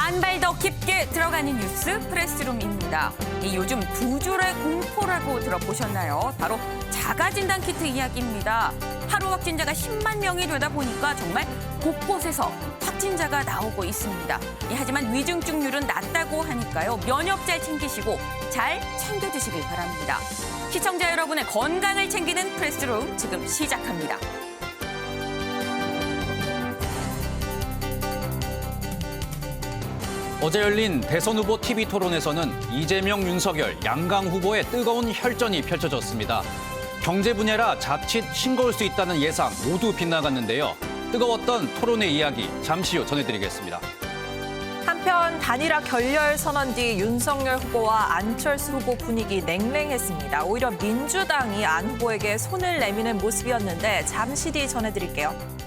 한 발 더 깊게 들어가는 뉴스 프레스룸입니다. 요즘 두 줄의 공포라고 들어보셨나요? 바로 자가진단 키트 이야기입니다. 하루 확진자가 10만 명이 되다 보니까 정말 곳곳에서 확진자가 나오고 있습니다. 하지만 위중증률은 낮다고 하니까요. 면역 잘 챙기시고 잘 챙겨주시길 바랍니다. 시청자 여러분의 건강을 챙기는 프레스룸 지금 시작합니다. 어제 열린 대선 후보 TV 토론에서는 이재명, 윤석열, 양강 후보의 뜨거운 혈전이 펼쳐졌습니다. 경제 분야라 자칫 싱거울 수 있다는 예상 모두 빗나갔는데요. 뜨거웠던 토론의 이야기 잠시 후 전해드리겠습니다. 한편 단일화 결렬 선언 뒤 윤석열 후보와 안철수 후보 분위기 냉랭했습니다. 오히려 민주당이 안 후보에게 손을 내미는 모습이었는데 잠시 뒤 전해드릴게요.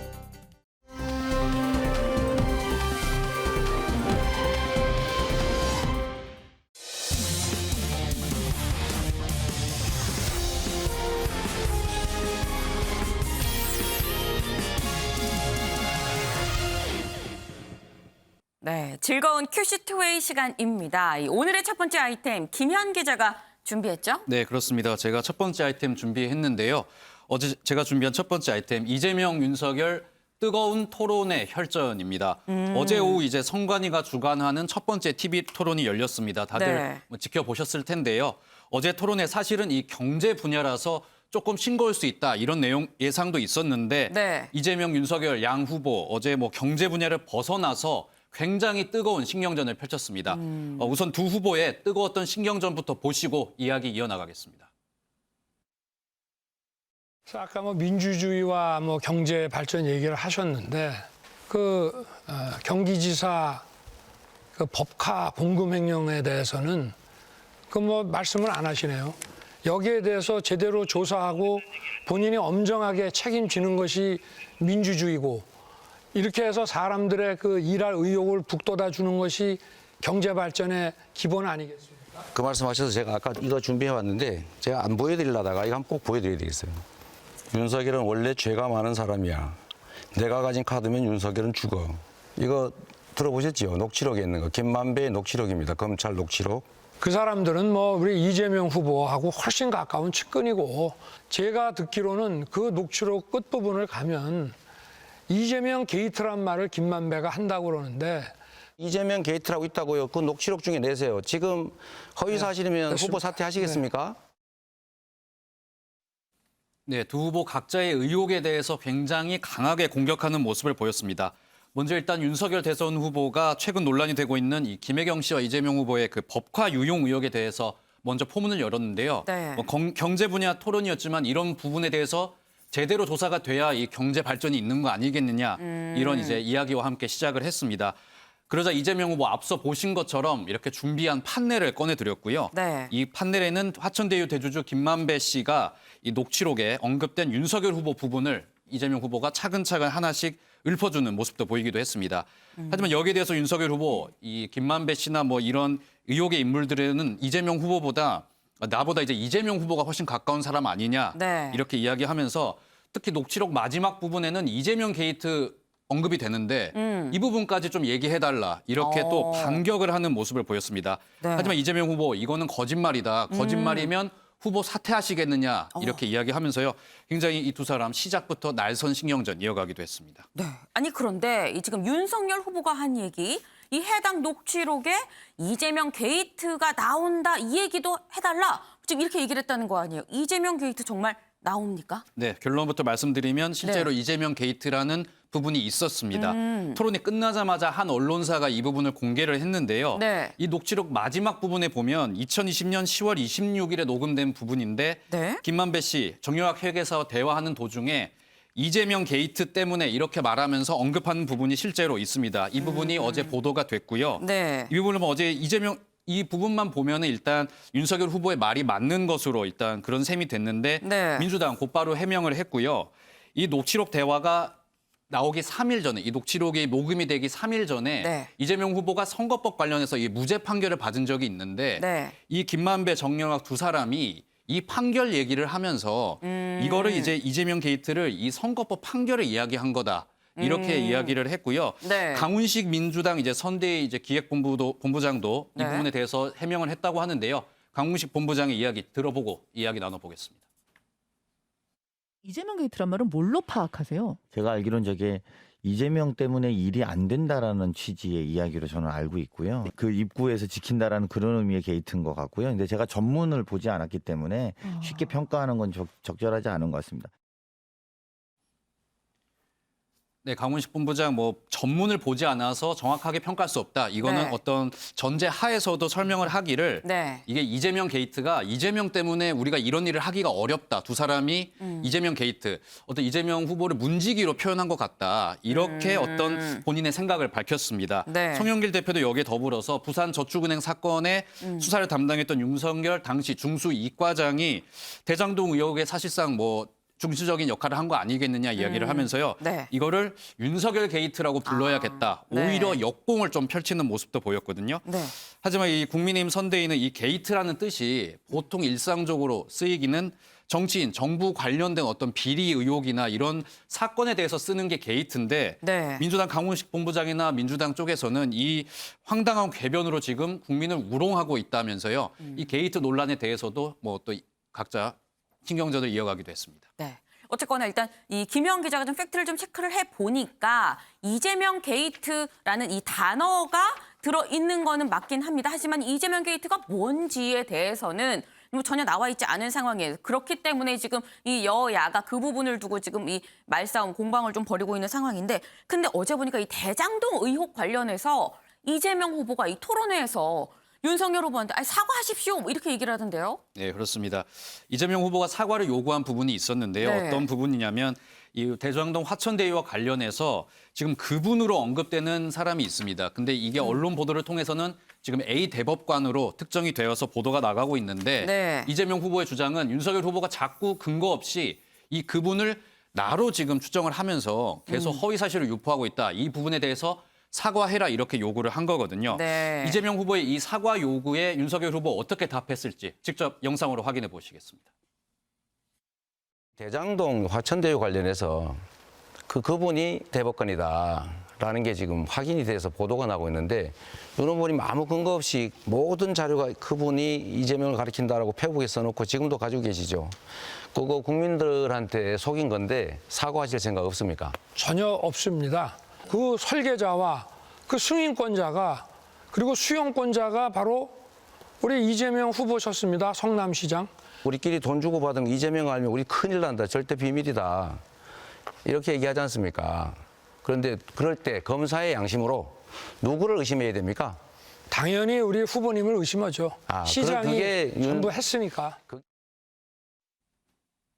네, 즐거운 큐시2웨이 시간입니다. 오늘의 첫 번째 아이템 김현 기자가 준비했죠? 네, 그렇습니다. 제가 첫 번째 아이템 준비했는데요. 어제 제가 준비한 첫 번째 아이템 이재명, 윤석열 뜨거운 토론의 혈전입니다. 어제 오후 이제 성관이가 주관하는 첫 번째 TV 토론이 열렸습니다. 다들 네. 지켜보셨을 텐데요. 어제 토론에 사실은 이 경제 분야라서 조금 싱거울 수 있다 이런 내용 예상도 있었는데 네. 이재명, 윤석열 양 후보 어제 경제 분야를 벗어나서 굉장히 뜨거운 신경전을 펼쳤습니다. 우선 두 후보의 뜨거웠던 신경전부터 보시고 이야기 이어나가겠습니다. 아까 민주주의와 경제 발전 얘기를 하셨는데 경기지사 법카 공금 횡령에 대해서는 말씀을 안 하시네요. 여기에 대해서 제대로 조사하고 본인이 엄정하게 책임지는 것이 민주주의고 이렇게 해서 사람들의 일할 의욕을 북돋아 주는 것이 경제 발전의 기본 아니겠습니까? 그 말씀하셔서 제가 아까 이거 준비해 왔는데 제가 안 보여드리려다가 이거 한번 꼭 보여드려야 되겠어요. 윤석열은 원래 죄가 많은 사람이야. 내가 가진 카드면 윤석열은 죽어. 이거 들어보셨죠? 녹취록에 있는 거. 김만배의 녹취록입니다. 검찰 녹취록. 그 사람들은 우리 이재명 후보하고 훨씬 가까운 측근이고 제가 듣기로는 그 녹취록 끝부분을 가면 이재명 게이트란 말을 김만배가 한다고 그러는데 이재명 게이트라고 있다고요. 그 녹취록 중에 내세요. 지금 허위 사실이면 후보 사퇴하시겠습니까? 네, 두 후보 각자의 의혹에 대해서 굉장히 강하게 공격하는 모습을 보였습니다. 먼저 일단 윤석열 대선 후보가 최근 논란이 되고 있는 이 김혜경 씨와 이재명 후보의 그 법화 유용 의혹에 대해서 먼저 포문을 열었는데요. 네. 경제 분야 토론이었지만 이런 부분에 대해서 제대로 조사가 돼야 이 경제 발전이 있는 거 아니겠느냐 이런 이제 이야기와 함께 시작을 했습니다. 그러자 이재명 후보 앞서 보신 것처럼 이렇게 준비한 판넬을 꺼내드렸고요. 네. 이 판넬에는 화천대유 대주주 김만배 씨가 이 녹취록에 언급된 윤석열 후보 부분을 이재명 후보가 차근차근 하나씩 읊어주는 모습도 보이기도 했습니다. 하지만 여기에 대해서 윤석열 후보, 이 김만배 씨나 이런 의혹의 인물들은 이재명 후보보다 나보다 이제 이재명 후보가 훨씬 가까운 사람 아니냐 네. 이렇게 이야기하면서 특히 녹취록 마지막 부분에는 이재명 게이트 언급이 되는데 이 부분까지 좀 얘기해달라 이렇게 또 반격을 하는 모습을 보였습니다. 네. 하지만 이재명 후보 이거는 거짓말이다. 거짓말이면 후보 사퇴하시겠느냐 이렇게 이야기하면서요. 굉장히 이 두 사람 시작부터 날선 신경전 이어가기도 했습니다. 네. 아니 그런데 지금 윤석열 후보가 한 얘기, 이 해당 녹취록에 이재명 게이트가 나온다 이 얘기도 해달라. 지금 이렇게 얘기를 했다는 거 아니에요? 이재명 게이트 정말 나옵니까? 네, 결론부터 말씀드리면 실제로 네. 이재명 게이트라는 부분이 있었습니다. 토론이 끝나자마자 한 언론사가 이 부분을 공개를 했는데요. 네. 이 녹취록 마지막 부분에 보면 2020년 10월 26일에 녹음된 부분인데 네. 김만배 씨 정유학 회계사와 대화하는 도중에 이재명 게이트 때문에 이렇게 말하면서 언급하는 부분이 실제로 있습니다. 이 부분이 어제 보도가 됐고요. 네. 이 부분은 어제 이 부분만 보면은 일단 윤석열 후보의 말이 맞는 것으로 일단 그런 셈이 됐는데 네. 민주당 곧바로 해명을 했고요. 이 녹취록 대화가 나오기 3일 전에 이 녹취록이 녹음이 되기 3일 전에 네. 이재명 후보가 선거법 관련해서 이 무죄 판결을 받은 적이 있는데 네. 이 김만배, 정영학 두 사람이 이 판결 얘기를 하면서 이거를 이제 이재명 게이트를 이 선거법 판결을 이야기한 거다. 이렇게 이야기를 했고요. 네. 강훈식 민주당 이제 선대위 이제 본부장도 이 네. 부분에 대해서 해명을 했다고 하는데요. 강훈식 본부장의 이야기 들어보고 이야기 나눠보겠습니다. 이재명 게이트란 말은 뭘로 파악하세요? 제가 알기로는 저게 이재명 때문에 일이 안 된다라는 취지의 이야기로 저는 알고 있고요. 그 입구에서 지킨다라는 그런 의미의 게이트인 것 같고요. 근데 제가 전문을 보지 않았기 때문에 쉽게 평가하는 건 적절하지 않은 것 같습니다. 네, 강훈식 본부장 전문을 보지 않아서 정확하게 평가할 수 없다. 이거는 네. 어떤 전제 하에서도 설명을 하기를 네. 이게 이재명 게이트가 이재명 때문에 우리가 이런 일을 하기가 어렵다. 두 사람이 이재명 게이트, 어떤 이재명 후보를 문지기로 표현한 것 같다. 이렇게 어떤 본인의 생각을 밝혔습니다. 네. 송영길 대표도 여기에 더불어서 부산저축은행 사건의 수사를 담당했던 윤석열 당시 중수 이과장이 대장동 의혹에 사실상 중수적인 역할을 한 거 아니겠느냐 이야기를 하면서요. 네. 이거를 윤석열 게이트라고 불러야겠다. 네. 오히려 역공을 좀 펼치는 모습도 보였거든요. 네. 하지만 이 국민의힘 선대위는 이 게이트라는 뜻이 보통 일상적으로 쓰이기는 정치인, 정부 관련된 어떤 비리 의혹이나 이런 사건에 대해서 쓰는 게 게이트인데 네. 민주당 강훈식 본부장이나 민주당 쪽에서는 이 황당한 궤변으로 지금 국민을 우롱하고 있다면서요. 이 게이트 논란에 대해서도 또 각자 신경전을 이어가기도 했습니다. 네. 어쨌거나 일단 이 김영 기자가 좀 팩트를 좀 체크를 해 보니까 이재명 게이트라는 이 단어가 들어 있는 거는 맞긴 합니다. 하지만 이재명 게이트가 뭔지에 대해서는 전혀 나와 있지 않은 상황이에요. 그렇기 때문에 지금 이 여야가 그 부분을 두고 지금 이 말싸움 공방을 좀 벌이고 있는 상황인데, 근데 어제 보니까 이 대장동 의혹 관련해서 이재명 후보가 이 토론회에서 윤석열 후보한테 사과하십시오 이렇게 얘기를 하던데요. 네, 그렇습니다. 이재명 후보가 사과를 요구한 부분이 있었는데요. 네. 어떤 부분이냐면 이 대장동 화천대유와 관련해서 지금 그분으로 언급되는 사람이 있습니다. 근데 이게 언론 보도를 통해서는 지금 A 대법관으로 특정이 되어서 보도가 나가고 있는데 네. 이재명 후보의 주장은 윤석열 후보가 자꾸 근거 없이 이 그분을 나로 지금 추정을 하면서 계속 허위 사실을 유포하고 있다. 이 부분에 대해서 사과해라 이렇게 요구를 한 거거든요. 네. 이재명 후보의 이 사과 요구에 윤석열 후보 어떻게 답했을지 직접 영상으로 확인해 보시겠습니다. 대장동 화천대유 관련해서 그분이 대법관이다라는 게 지금 확인이 돼서 보도가 나고 있는데 윤 후보님 아무 근거 없이 모든 자료가 그분이 이재명을 가리킨다라고 페북에 써놓고 지금도 가지고 계시죠. 그거 국민들한테 속인 건데 사과하실 생각 없습니까? 전혀 없습니다. 그 설계자와 그 승인권자가 그리고 수용권자가 바로 우리 이재명 후보셨습니다. 성남시장. 우리끼리 돈 주고 받은 이재명 알면 우리 큰일 난다. 절대 비밀이다. 이렇게 얘기하지 않습니까? 그런데 그럴 때 검사의 양심으로 누구를 의심해야 됩니까? 당연히 우리 후보님을 의심하죠. 시장이 그게 전부 했으니까.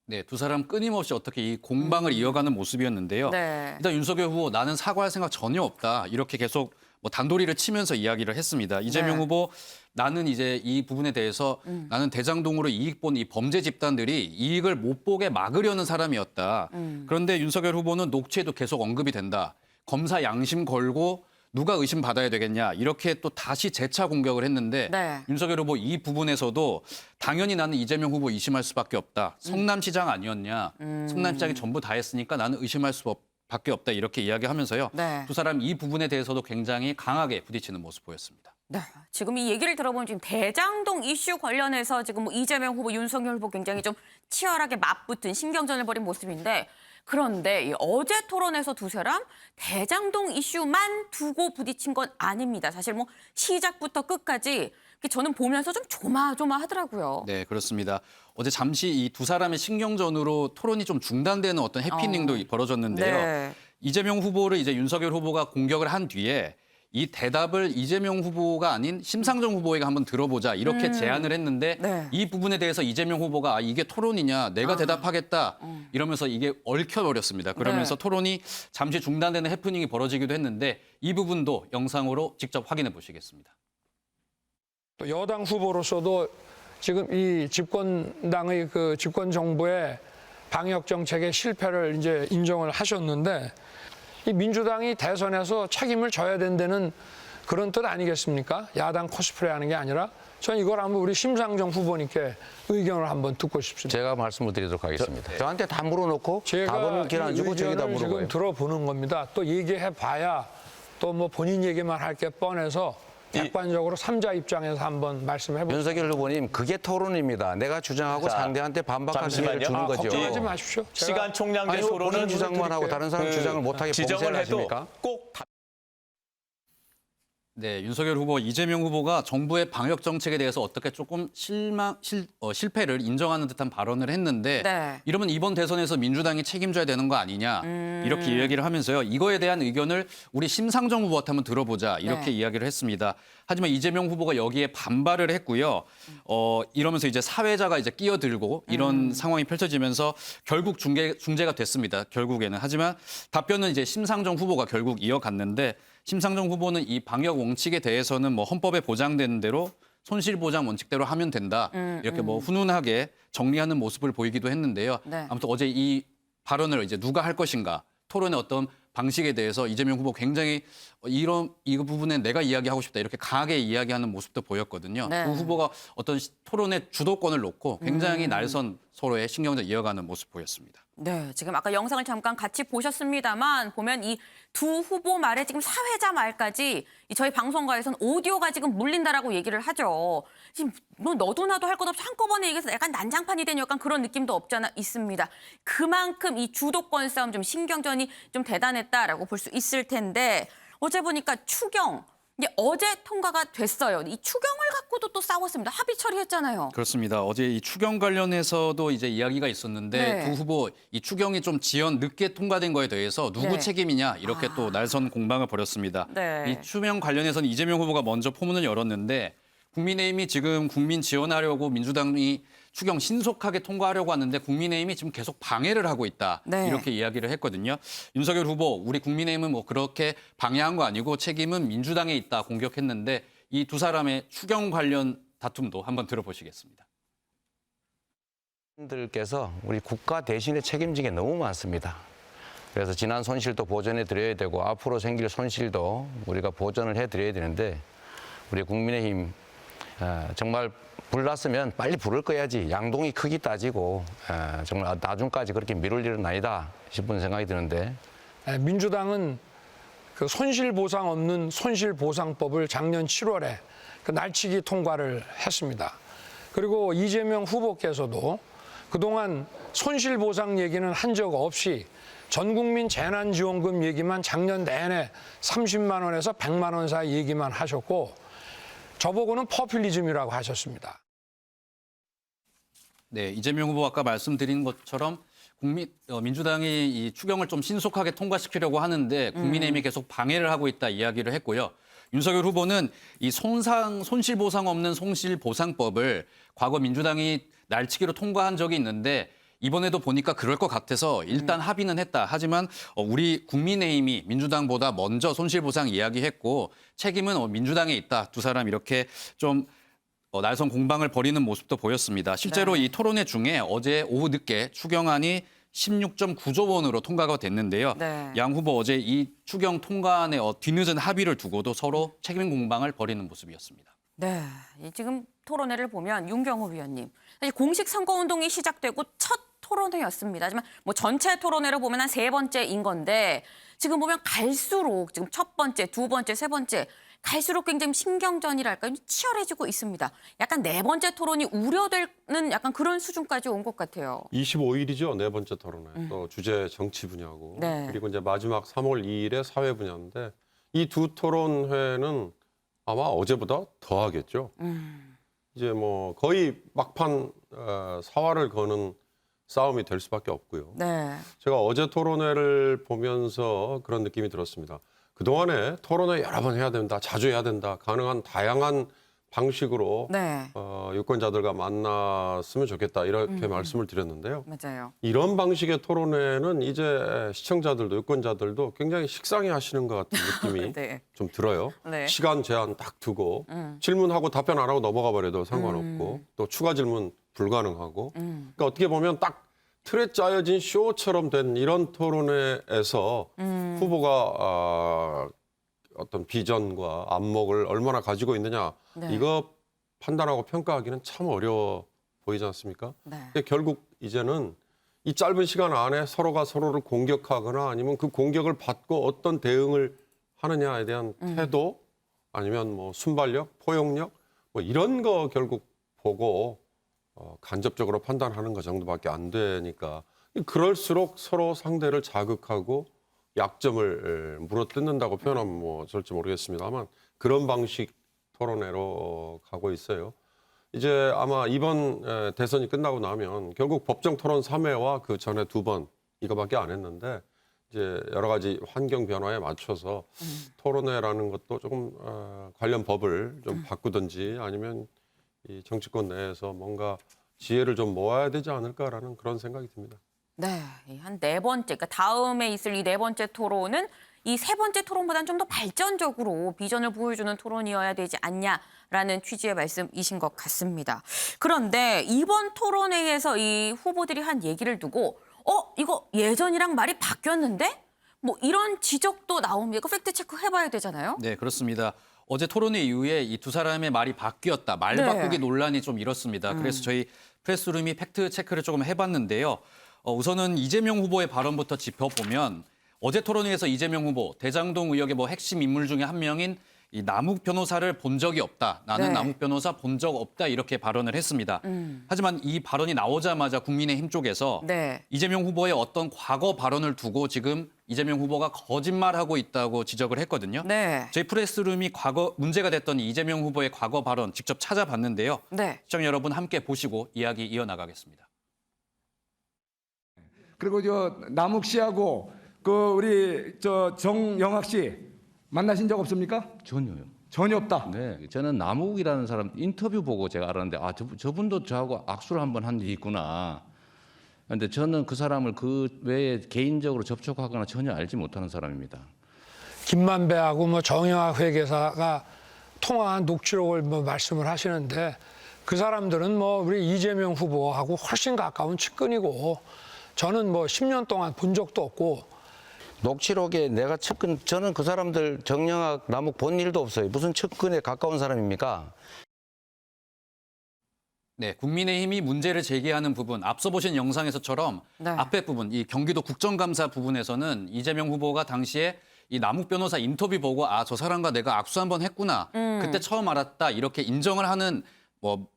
네, 두 사람 끊임없이 어떻게 이 공방을 이어가는 모습이었는데요. 네. 일단 윤석열 후보 나는 사과할 생각 전혀 없다. 이렇게 계속 단도리를 치면서 이야기를 했습니다. 이재명 네. 후보 나는 이제 이 부분에 대해서 나는 대장동으로 이익 본 이 범죄 집단들이 이익을 못 보게 막으려는 사람이었다. 그런데 윤석열 후보는 녹취에도 계속 언급이 된다. 검사 양심 걸고 누가 의심받아야 되겠냐. 이렇게 또 다시 재차 공격을 했는데 네. 윤석열 후보 이 부분에서도 당연히 나는 이재명 후보 의심할 수밖에 없다. 성남시장 아니었냐. 성남시장이 전부 다 했으니까 나는 의심할 수밖에 없다. 이렇게 이야기하면서요. 네. 두 사람 이 부분에 대해서도 굉장히 강하게 부딪히는 모습 보였습니다. 네. 지금 이 얘기를 들어보면 지금 대장동 이슈 관련해서 지금 이재명 후보, 윤석열 후보 굉장히 좀 치열하게 맞붙은 신경전을 벌인 모습인데, 그런데 이 어제 토론에서 두 사람 대장동 이슈만 두고 부딪힌 건 아닙니다. 사실 시작부터 끝까지 저는 보면서 좀 조마조마하더라고요. 네, 그렇습니다. 어제 잠시 이 두 사람의 신경전으로 토론이 좀 중단되는 어떤 해피닝도 벌어졌는데요. 네. 이재명 후보를 이제 윤석열 후보가 공격을 한 뒤에 이 대답을 이재명 후보가 아닌 심상정 후보에게 한번 들어보자 이렇게 제안을 했는데 네. 이 부분에 대해서 이재명 후보가 이게 토론이냐 내가 대답하겠다 이러면서 이게 얽혀버렸습니다. 그러면서 네. 토론이 잠시 중단되는 해프닝이 벌어지기도 했는데 이 부분도 영상으로 직접 확인해 보시겠습니다. 또 여당 후보로서도 지금 이 집권당의 그 집권 정부의 방역 정책의 실패를 이제 인정을 하셨는데 이 민주당이 대선에서 책임을 져야 된다는 그런 뜻 아니겠습니까? 야당 코스프레 하는 게 아니라 저는 이걸 한번 우리 심상정 후보님께 의견을 한번 듣고 싶습니다. 제가 말씀을 드리도록 하겠습니다. 저한테 다 물어놓고 제가 답은 길안 주고 저기다 의견을 지금 물어봐요. 들어보는 겁니다. 또 얘기해 봐야 또 뭐 본인 얘기만 할 게 뻔해서 객관적으로 3자 입장에서 한번 말씀해 보세요. 윤석열 후보님, 그게 토론입니다. 내가 주장하고 자, 상대한테 반박할 기회를 잠시만요. 주는 거죠. 걱정하지 마십시오. 제가 시간 총량제 아니, 토론은 본인 주장만 하고 다른 사람 주장을 못하게 지정을 봉쇄를 해도 하십니까? 꼭 네, 윤석열 후보, 이재명 후보가 정부의 방역 정책에 대해서 어떻게 조금 실패를 인정하는 듯한 발언을 했는데 네. 이러면 이번 대선에서 민주당이 책임져야 되는 거 아니냐 이렇게 이야기를 하면서요. 이거에 대한 의견을 우리 심상정 후보한테 한번 들어보자 이렇게 네. 이야기를 했습니다. 하지만 이재명 후보가 여기에 반발을 했고요. 이러면서 이제 사회자가 이제 끼어들고 이런 상황이 펼쳐지면서 결국 중재가 됐습니다. 결국에는. 하지만 답변은 이제 심상정 후보가 결국 이어갔는데 심상정 후보는 이 방역 원칙에 대해서는 뭐 헌법에 보장되는 대로 손실보장 원칙대로 하면 된다. 이렇게 뭐 훈훈하게 정리하는 모습을 보이기도 했는데요. 네. 아무튼 어제 이 발언을 이제 누가 할 것인가 토론의 어떤 방식에 대해서 이재명 후보 굉장히 이 부분에 내가 이야기하고 싶다 이렇게 강하게 이야기하는 모습도 보였거든요. 네. 두 후보가 어떤 토론의 주도권을 놓고 굉장히 날선 서로의 신경전 이어가는 모습 보였습니다. 네, 지금 아까 영상을 잠깐 같이 보셨습니다만 보면 이 두 후보 말에 지금 사회자 말까지 저희 방송가에서는 오디오가 지금 물린다라고 얘기를 하죠. 지금 뭐 너도 나도 할 것 없이 한꺼번에 얘기해서 약간 난장판이 된 약간 그런 느낌도 없지 않아 있습니다. 그만큼 이 주도권 싸움 좀 신경전이 좀 대단했다라고 볼 수 있을 텐데 어제 보니까 추경 이게 어제 통과가 됐어요. 이 추경을 갖고도 또 싸웠습니다. 합의 처리했잖아요. 그렇습니다. 어제 이 추경 관련해서도 이제 이야기가 있었는데 네. 두 후보 이 추경이 좀 늦게 통과된 거에 대해서 누구 네. 책임이냐 이렇게 또 날선 공방을 벌였습니다. 네. 이 추경 관련해서는 이재명 후보가 먼저 포문을 열었는데 국민의힘이 지금 국민 지원하려고 민주당이 추경 신속하게 통과하려고 하는데 국민의힘이 지금 계속 방해를 하고 있다. 네. 이렇게 이야기를 했거든요. 윤석열 후보, 우리 국민의힘은 뭐 그렇게 방해한 거 아니고 책임은 민주당에 있다 공격했는데 이 두 사람의 추경 관련 다툼도 한번 들어보시겠습니다. 들께서 우리 국가 대신에 책임진 게 너무 많습니다. 그래서 지난 손실도 보전해 드려야 되고 앞으로 생길 손실도 우리가 보전을 해 드려야 되는데 우리 국민의힘 정말 불났으면 빨리 불을 꺼야지 양동이 크기 따지고 정말 나중까지 그렇게 미룰 일은 아니다 싶은 생각이 드는데 민주당은 그 손실보상 없는 손실보상법을 작년 7월에 그 날치기 통과를 했습니다. 그리고 이재명 후보께서도 그동안 손실보상 얘기는 한 적 없이 전국민 재난지원금 얘기만 작년 내내 30만 원에서 100만 원 사이 얘기만 하셨고 저보고는 포퓰리즘이라고 하셨습니다. 네, 이재명 후보 아까 말씀드린 것처럼 민주당이 이 추경을 좀 신속하게 통과시키려고 하는데 국민의힘이 계속 방해를 하고 있다 이야기를 했고요. 윤석열 후보는 이 손실보상 없는 손실보상법을 과거 민주당이 날치기로 통과한 적이 있는데 이번에도 보니까 그럴 것 같아서 일단 합의는 했다. 하지만 우리 국민의힘이 민주당보다 먼저 손실보상 이야기했고 책임은 민주당에 있다. 두 사람 이렇게 좀 날선 공방을 벌이는 모습도 보였습니다. 실제로 네. 이 토론회 중에 어제 오후 늦게 추경안이 16.9조 원으로 통과가 됐는데요. 네. 양 후보 어제 이 추경 통과안의 뒤늦은 합의를 두고도 서로 책임 공방을 벌이는 모습이었습니다. 네, 지금 토론회를 보면 윤경호 위원님 사실 공식 선거운동이 시작되고 첫 토론회였습니다. 하지만 뭐 전체 토론회를 보면 한 3번째인 건데 지금 보면 갈수록 지금 첫 번째, 두 번째, 세 번째 갈수록 굉장히 신경전이랄까요? 치열해지고 있습니다. 약간 4번째 토론이 우려되는 약간 그런 수준까지 온 것 같아요. 25일이죠. 네 번째 토론회. 또 주제 정치 분야고. 네. 그리고 이제 마지막 3월 2일에 사회 분야인데 이 두 토론회는 아마 어제보다 더 하겠죠. 이제 뭐 거의 막판 사활을 거는 싸움이 될 수밖에 없고요. 네. 제가 어제 토론회를 보면서 그런 느낌이 들었습니다. 그동안에 토론회 여러 번 해야 된다, 자주 해야 된다, 가능한 다양한 방식으로 네. 유권자들과 만났으면 좋겠다 이렇게 말씀을 드렸는데요. 맞아요. 이런 방식의 토론회는 이제 시청자들도 유권자들도 굉장히 식상해 하시는 것 같은 느낌이 네. 좀 들어요. 네. 시간 제한 딱 두고 질문하고 답변 안 하고 넘어가 버려도 상관없고 또 추가 질문 불가능하고 그러니까 어떻게 보면 딱 틀에 짜여진 쇼처럼 된 이런 토론회에서 후보가 어떤 비전과 안목을 얼마나 가지고 있느냐 네. 이거 판단하고 평가하기는 참 어려워 보이지 않습니까? 네. 근데 결국 이제는 이 짧은 시간 안에 서로가 서로를 공격하거나 아니면 그 공격을 받고 어떤 대응을 하느냐에 대한 태도 아니면 뭐 순발력, 포용력 뭐 이런 거 결국 보고 간접적으로 판단하는 것 정도밖에 안 되니까 그럴수록 서로 상대를 자극하고 약점을 물어뜯는다고 표현하면 뭐 어쩔지 모르겠습니다만 그런 방식 토론회로 가고 있어요. 이제 아마 이번 대선이 끝나고 나면 결국 법정 토론 3회와 그 전에 2번 이거밖에 안 했는데 이제 여러 가지 환경 변화에 맞춰서 토론회라는 것도 조금 관련 법을 좀 바꾸든지 아니면 이 정치권 내에서 뭔가 지혜를 좀 모아야 되지 않을까라는 그런 생각이 듭니다. 네, 한 4번째, 그러니까 다음에 있을 이 4번째 토론은 이 3번째 토론보다는 좀 더 발전적으로 비전을 보여주는 토론이어야 되지 않냐라는 취지의 말씀이신 것 같습니다. 그런데 이번 토론회에서 이 후보들이 한 얘기를 두고 이거 예전이랑 말이 바뀌었는데? 뭐 이런 지적도 나옵니다. 이거 팩트 체크 해봐야 되잖아요. 네, 그렇습니다. 어제 토론회 이후에 이 두 사람의 말이 바뀌었다. 말 네. 바꾸기 논란이 좀 일었습니다. 그래서 저희 프레스룸이 팩트 체크를 조금 해봤는데요. 우선은 이재명 후보의 발언부터 짚어보면 어제 토론회에서 이재명 후보 대장동 의혹의 뭐 핵심 인물 중에 한 명인 이 남욱 변호사를 본 적이 없다. 나는 네. 남욱 변호사 본 적 없다. 이렇게 발언을 했습니다. 하지만 이 발언이 나오자마자 국민의힘 쪽에서 네. 이재명 후보의 어떤 과거 발언을 두고 지금 이재명 후보가 거짓말하고 있다고 지적을 했거든요. 네. 저희 프레스룸이 과거 문제가 됐던 이재명 후보의 과거 발언 직접 찾아봤는데요. 네. 시청자 여러분 함께 보시고 이야기 이어나가겠습니다. 그리고 저 남욱 씨하고 그 우리 저 정영학 씨 만나신 적 없습니까? 전혀요. 전혀 없다. 네, 저는 남욱이라는 사람 인터뷰 보고 제가 알았는데 저분도 저하고 악수를 한번 한 적이 있구나. 그런데 저는 그 사람을 그 외에 개인적으로 접촉하거나 전혀 알지 못하는 사람입니다. 김만배하고 뭐 정영학 회계사가 통화한 녹취록을 뭐 말씀을 하시는데 그 사람들은 뭐 우리 이재명 후보하고 훨씬 가까운 측근이고 저는 뭐 10년 동안 본 적도 없고 녹취록에 내가 측근, 저는 그 사람들 정영학, 남욱 본 일도 없어요. 무슨 측근에 가까운 사람입니까? 네, 국민의힘이 문제를 제기하는 부분, 앞서 보신 영상에서처럼 네. 앞에 부분, 이 경기도 국정감사 부분에서는 이재명 후보가 당시에 이 남욱 변호사 인터뷰 보고 저 사람과 내가 악수 한번 했구나. 그때 처음 알았다. 이렇게 인정을 하는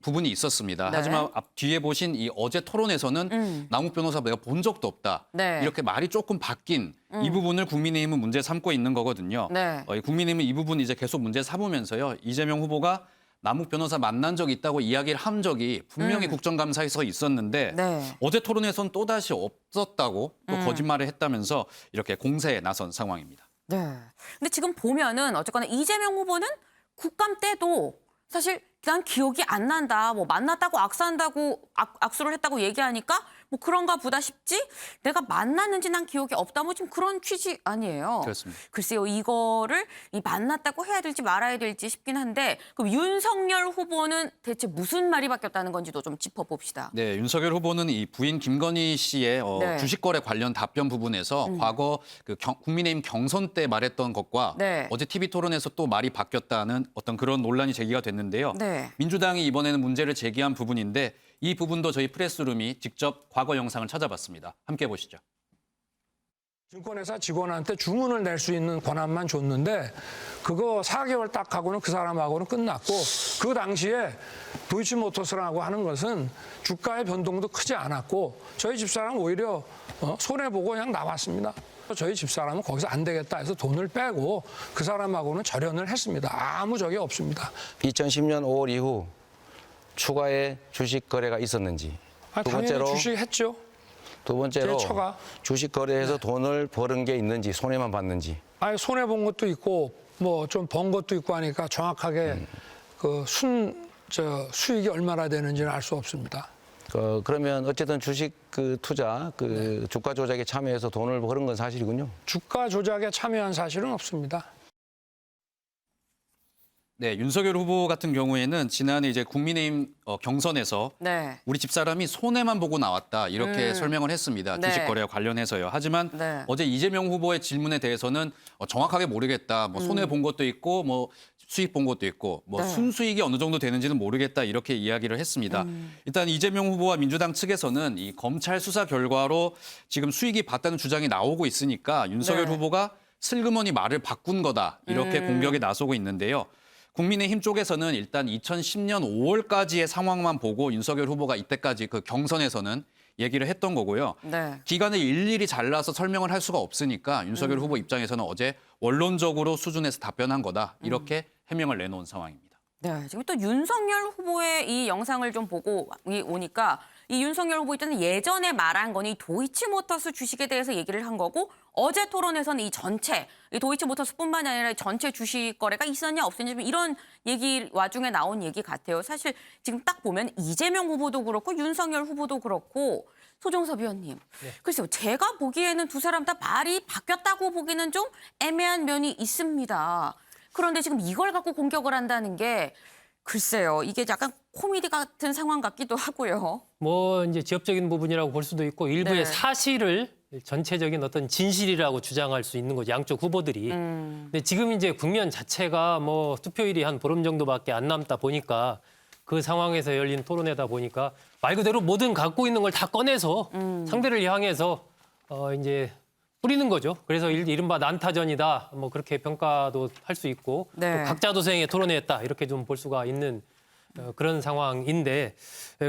부분이 있었습니다. 네. 하지만 뒤에 보신 이 어제 토론에서는 남욱 변호사 내가 본 적도 없다. 네. 이렇게 말이 조금 바뀐 이 부분을 국민의힘은 문제 삼고 있는 거거든요. 네. 국민의힘은 이 부분 이제 계속 문제 삼으면서요. 이재명 후보가 남욱 변호사 만난 적이 있다고 이야기를 한 적이 분명히 국정감사에서 있었는데 네. 어제 토론에서는 또다시 없었다고 또 거짓말을 했다면서 이렇게 공세에 나선 상황입니다. 네. 근데 지금 보면은 어쨌거나 이재명 후보는 국감 때도 사실 난 기억이 안 난다. 뭐 만났다고 악수한다고 악수를 했다고 얘기하니까 뭐 그런가 보다 싶지. 내가 만났는지 난 기억이 없다. 뭐 지금 그런 취지 아니에요. 그렇습니다. 글쎄요, 이거를 만났다고 해야 될지 말아야 될지 싶긴 한데 그럼 윤석열 후보는 대체 무슨 말이 바뀌었다는 건지도 좀 짚어봅시다. 네, 윤석열 후보는 이 부인 김건희 씨의 네. 주식 거래 관련 답변 부분에서 과거 그 국민의힘 경선 때 말했던 것과 네. 어제 TV 토론에서 또 말이 바뀌었다는 어떤 그런 논란이 제기가 됐는데요. 네. 민주당이 이번에는 문제를 제기한 부분인데 이 부분도 저희 프레스룸이 직접 과거 영상을 찾아봤습니다. 함께 보시죠. 증권회사 직원한테 주문을 낼 수 있는 권한만 줬는데 그거 4개월 딱 하고는 그 사람하고는 끝났고 그 당시에 도이치모터스라고 하는 것은 주가의 변동도 크지 않았고 저희 집사람은 오히려 손해보고 그냥 나왔습니다. 저희 집사람은 거기서 안 되겠다 해서 돈을 빼고 그 사람하고는 절연을 했습니다. 아무 적이 없습니다. 2010년 5월 이후 추가의 주식 거래가 있었는지. 두 당연히 번째로 주식했죠. 두 번째로 제 처가. 주식 거래해서 돈을 버는 게 있는지 손해만 봤는지. 아니 손해 본 것도 있고 뭐 좀 번 것도 있고 하니까 정확하게 그 수익이 얼마나 되는지는 알 수 없습니다. 그러면 어쨌든 주식 투자 주가 조작에 참여해서 돈을 버는 건 사실이군요. 주가 조작에 참여한 사실은 없습니다. 네, 윤석열 후보 같은 경우에는 지난해 이제 국민의힘 경선에서 네. 우리 집사람이 손해만 보고 나왔다 이렇게 설명을 했습니다. 네. 주식 거래와 관련해서요. 하지만 네. 어제 이재명 후보의 질문에 대해서는 정확하게 모르겠다. 뭐 손해 본 것도 있고 뭐 수익 본 것도 있고 뭐 네. 순수익이 어느 정도 되는지는 모르겠다 이렇게 이야기를 했습니다. 일단 이재명 후보와 민주당 측에서는 이 검찰 수사 결과로 지금 수익이 봤다는 주장이 나오고 있으니까 윤석열 네. 후보가 슬그머니 말을 바꾼 거다 이렇게 공격에 나서고 있는데요. 국민의힘 쪽에서는 일단 2010년 5월까지의 상황만 보고 윤석열 후보가 이때까지 그 경선에서는 얘기를 했던 거고요. 네. 기간을 일일이 잘라서 설명을 할 수가 없으니까 윤석열 후보 입장에서는 어제 원론적으로 수준에서 답변한 거다. 이렇게 해명을 내놓은 상황입니다. 네, 지금 또 윤석열 후보의 이 영상을 좀 보고 오니까 이 윤석열 후보 일단은 예전에 말한 거니 도이치모터스 주식에 대해서 얘기를 한 거고 어제 토론에서는 이 전체 이 도이치모터스뿐만이 아니라 전체 주식 거래가 있었냐 없었냐 이런 얘기 와중에 나온 얘기 같아요. 사실 지금 딱 보면 이재명 후보도 그렇고 윤석열 후보도 그렇고 소종섭 위원님. 글쎄요, 제가 보기에는 두 사람 다 말이 바뀌었다고 보기는 좀 애매한 면이 있습니다. 그런데 지금 이걸 갖고 공격을 한다는 게 글쎄요, 이게 약간 코미디 같은 상황 같기도 하고요. 뭐 이제 지엽적인 부분이라고 볼 수도 있고 일부의 네. 사실을 전체적인 어떤 진실이라고 주장할 수 있는 거죠. 양쪽 후보들이. 근데 지금 이제 국면 자체가 뭐 투표일이 한 보름 정도밖에 안 남다 보니까 그 상황에서 열린 토론회다 보니까 말 그대로 뭐든 갖고 있는 걸 다 꺼내서 상대를 향해서 이제 뿌리는 거죠. 그래서 이른바 난타전이다. 뭐 그렇게 평가도 할 수 있고 네. 또 각자 도생에 토론회였다. 이렇게 좀 볼 수가 있는 그런 상황인데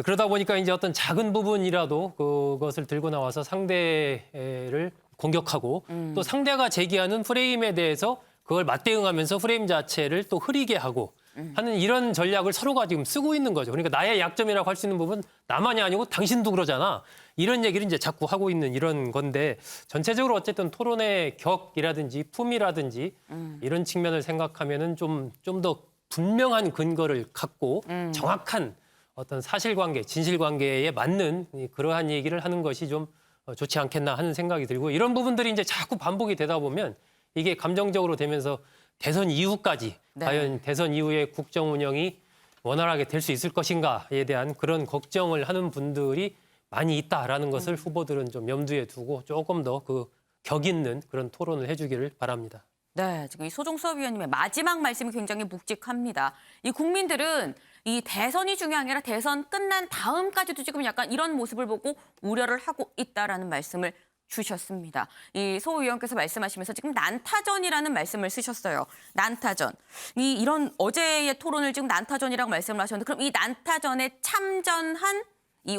그러다 보니까 이제 어떤 작은 부분이라도 그것을 들고 나와서 상대를 공격하고 또 상대가 제기하는 프레임에 대해서 그걸 맞대응하면서 프레임 자체를 또 흐리게 하고 하는 이런 전략을 서로가 지금 쓰고 있는 거죠. 그러니까 나의 약점이라고 할 수 있는 부분 나만이 아니고 당신도 그러잖아. 이런 얘기를 이제 자꾸 하고 있는 이런 건데 전체적으로 어쨌든 토론의 격이라든지 품이라든지 이런 측면을 생각하면은 좀 더 분명한 근거를 갖고 정확한 어떤 사실관계, 진실관계에 맞는 그러한 얘기를 하는 것이 좀 좋지 않겠나 하는 생각이 들고 이런 부분들이 이제 자꾸 반복이 되다 보면 이게 감정적으로 되면서 대선 이후까지 네. 과연 대선 이후의 국정 운영이 원활하게 될 수 있을 것인가에 대한 그런 걱정을 하는 분들이 많이 있다라는 것을 후보들은 좀 염두에 두고 조금 더 그 격 있는 그런 토론을 해주기를 바랍니다. 네, 지금 이 소종섭 위원님의 마지막 말씀이 굉장히 묵직합니다. 이 국민들은 이 대선이 중요한 게 아니라 대선 끝난 다음까지도 지금 약간 이런 모습을 보고 우려를 하고 있다라는 말씀을 주셨습니다. 이 소 의원께서 말씀하시면서 지금 난타전이라는 말씀을 쓰셨어요. 난타전. 이런 어제의 토론을 지금 난타전이라고 말씀을 하셨는데 그럼 이 난타전에 참전한 이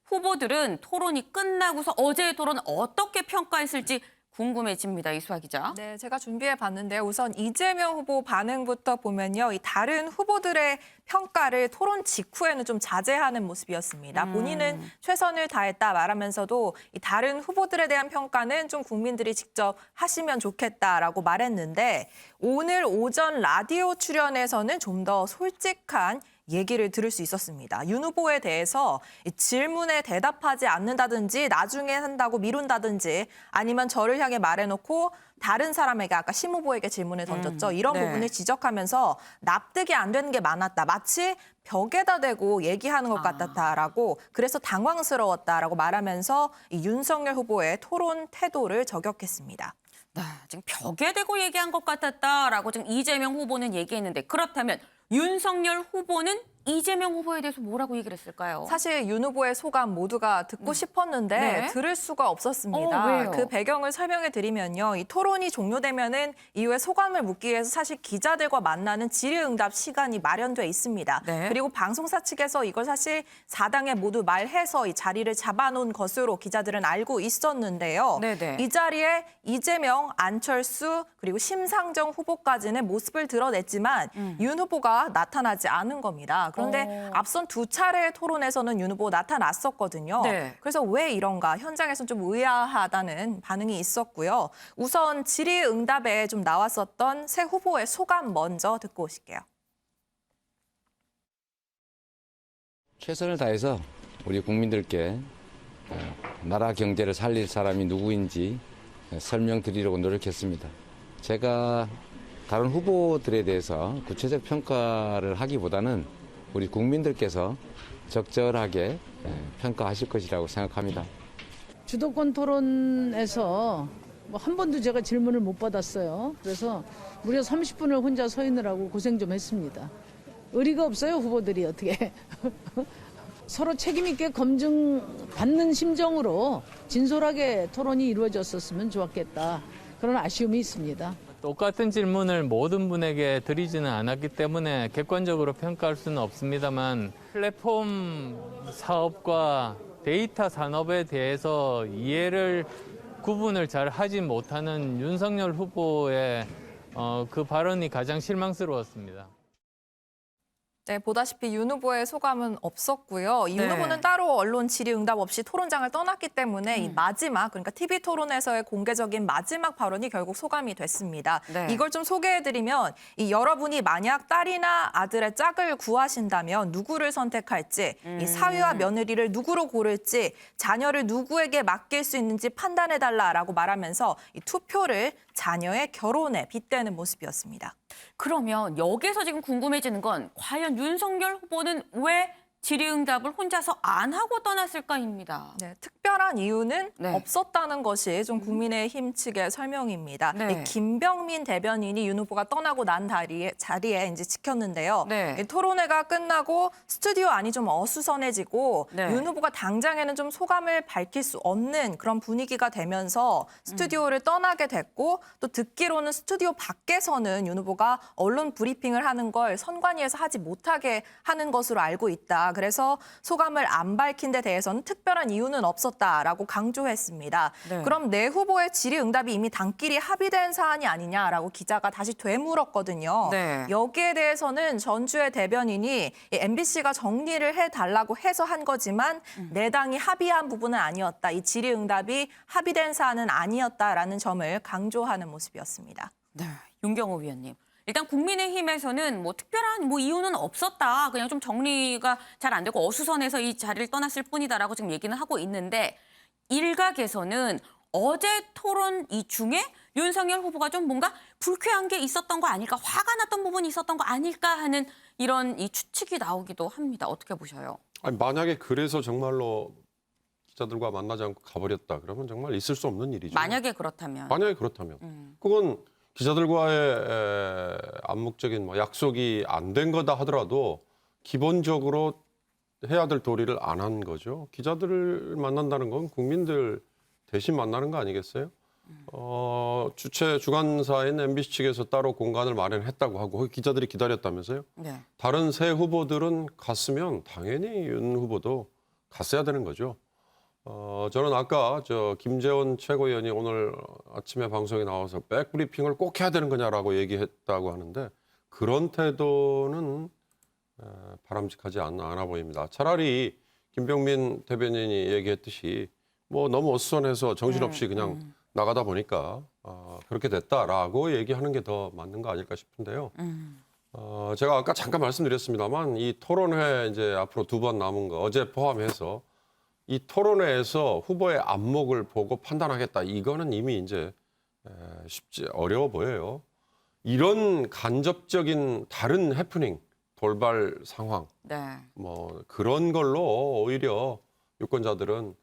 후보들은 토론이 끝나고서 어제의 토론 어떻게 평가했을지 궁금해집니다. 이수아 기자. 네, 제가 준비해 봤는데요. 우선 이재명 후보 반응부터 보면요. 이 다른 후보들의 평가를 토론 직후에는 좀 자제하는 모습이었습니다. 본인은 최선을 다했다 말하면서도 이 다른 후보들에 대한 평가는 좀 국민들이 직접 하시면 좋겠다라고 말했는데 오늘 오전 라디오 출연에서는 좀 더 솔직한 얘기를 들을 수 있었습니다. 윤 후보에 대해서 질문에 대답하지 않는다든지 나중에 한다고 미룬다든지 아니면 저를 향해 말해놓고 다른 사람에게 아까 심 후보에게 질문을 던졌죠. 이런 네. 부분을 지적하면서 납득이 안 되는 게 많았다. 마치 벽에다 대고 얘기하는 것 같았다라고 그래서 당황스러웠다라고 말하면서 이 윤석열 후보의 토론 태도를 저격했습니다. 네, 지금 벽에 대고 얘기한 것 같았다라고 지금 이재명 후보는 얘기했는데 그렇다면 윤석열 후보는 이재명 후보에 대해서 뭐라고 얘기를 했을까요? 사실 윤 후보의 소감 모두가 듣고 싶었는데 네. 들을 수가 없었습니다. 왜요? 그 배경을 설명해 드리면요. 이 토론이 종료되면은 이후에 소감을 묻기 위해서 사실 기자들과 만나는 질의응답 시간이 마련돼 있습니다. 네. 그리고 방송사 측에서 이걸 사실 4당에 모두 말해서 이 자리를 잡아놓은 것으로 기자들은 알고 있었는데요. 네네. 이 자리에 이재명, 안철수 그리고 심상정 후보까지는 모습을 드러냈지만 윤 후보가 나타나지 않은 겁니다. 그런데 앞선 두 차례의 토론에서는 윤 후보 나타났었거든요. 네. 그래서 왜 이런가 현장에서는 좀 의아하다는 반응이 있었고요. 우선 질의응답에 좀 나왔었던 새 후보의 소감 먼저 듣고 오실게요. 최선을 다해서 우리 국민들께 나라 경제를 살릴 사람이 누구인지 설명드리려고 노력했습니다. 제가 다른 후보들에 대해서 구체적 평가를 하기보다는 우리 국민들께서 적절하게 평가하실 것이라고 생각합니다. 주도권 토론에서 뭐 한 번도 제가 질문을 못 받았어요. 그래서 무려 30분을 혼자 서 있느라고 고생 좀 했습니다. 의리가 없어요, 후보들이 어떻게. 서로 책임 있게 검증받는 심정으로 진솔하게 토론이 이루어졌었으면 좋았겠다. 그런 아쉬움이 있습니다. 똑같은 질문을 모든 분에게 드리지는 않았기 때문에 객관적으로 평가할 수는 없습니다만 플랫폼 사업과 데이터 산업에 대해서 이해를 구분을 잘 하지 못하는 윤석열 후보의 그 발언이 가장 실망스러웠습니다. 네, 보다시피 윤 후보의 소감은 없었고요. 이 윤 네. 후보는 따로 언론 질의응답 없이 토론장을 떠났기 때문에 이 마지막, 그러니까 TV 토론에서의 공개적인 마지막 발언이 결국 소감이 됐습니다. 네. 이걸 좀 소개해드리면 이 여러분이 만약 딸이나 아들의 짝을 구하신다면 누구를 선택할지, 이 사위와 며느리를 누구로 고를지, 자녀를 누구에게 맡길 수 있는지 판단해달라라고 말하면서 이 투표를 자녀의 결혼에 빗대는 모습이었습니다. 그러면 여기서 지금 궁금해지는 건 과연 윤석열 후보는 왜 질의응답을 혼자서 안 하고 떠났을까입니다. 네, 특별한 이유는 네. 없었다는 것이 좀 국민의힘 측의 설명입니다. 네. 이 김병민 대변인이 윤 후보가 떠나고 난 자리에 이제 지켰는데요. 네. 이 토론회가 끝나고 스튜디오 안이 좀 어수선해지고 네. 윤 후보가 당장에는 좀 소감을 밝힐 수 없는 그런 분위기가 되면서 스튜디오를 떠나게 됐고 또 듣기로는 스튜디오 밖에서는 윤 후보가 언론 브리핑을 하는 걸 선관위에서 하지 못하게 하는 것으로 알고 있다. 그래서 소감을 안 밝힌 데 대해서는 특별한 이유는 없었다라고 강조했습니다. 네. 그럼 내 후보의 질의응답이 이미 당끼리 합의된 사안이 아니냐라고 기자가 다시 되물었거든요. 네. 여기에 대해서는 전주의 대변인이 MBC가 정리를 해달라고 해서 한 거지만 내 당이 합의한 부분은 아니었다. 이 질의응답이 합의된 사안은 아니었다라는 점을 강조하는 모습이었습니다. 네, 윤경호 위원님. 일단 국민의힘에서는 뭐 특별한 뭐 이유는 없었다. 그냥 좀 정리가 잘 안 되고 어수선해서 이 자리를 떠났을 뿐이다라고 지금 얘기는 하고 있는데 일각에서는 어제 토론 이 중에 윤석열 후보가 좀 뭔가 불쾌한 게 있었던 거 아닐까, 화가 났던 부분이 있었던 거 아닐까 하는 이런 이 추측이 나오기도 합니다. 어떻게 보셔요? 아니, 만약에 그래서 정말로 기자들과 만나지 않고 가버렸다 그러면 정말 있을 수 없는 일이죠. 만약에 그렇다면. 만약에 그렇다면 그건 기자들과의 암묵적인 뭐 약속이 안 된 거다 하더라도 기본적으로 해야 될 도리를 안 한 거죠. 기자들을 만난다는 건 국민들 대신 만나는 거 아니겠어요? 주관사인 MBC 측에서 따로 공간을 마련했다고 하고 기자들이 기다렸다면서요? 네. 다른 새 후보들은 갔으면 당연히 윤 후보도 갔어야 되는 거죠. 저는 아까 김재원 최고위원이 오늘 아침에 방송에 나와서 백브리핑을 꼭 해야 되는 거냐라고 얘기했다고 하는데 그런 태도는 바람직하지 않아 보입니다. 차라리 김병민 대변인이 얘기했듯이 뭐 너무 어수선해서 정신없이 그냥 나가다 보니까 그렇게 됐다라고 얘기하는 게 더 맞는 거 아닐까 싶은데요. 제가 아까 잠깐 말씀드렸습니다만 이 토론회 이제 앞으로 2번 남은 거 어제 포함해서 이 토론회에서 후보의 안목을 보고 판단하겠다. 이거는 이미 이제 어려워 보여요. 이런 간접적인 다른 해프닝, 돌발 상황, 네. 뭐 그런 걸로 오히려 유권자들은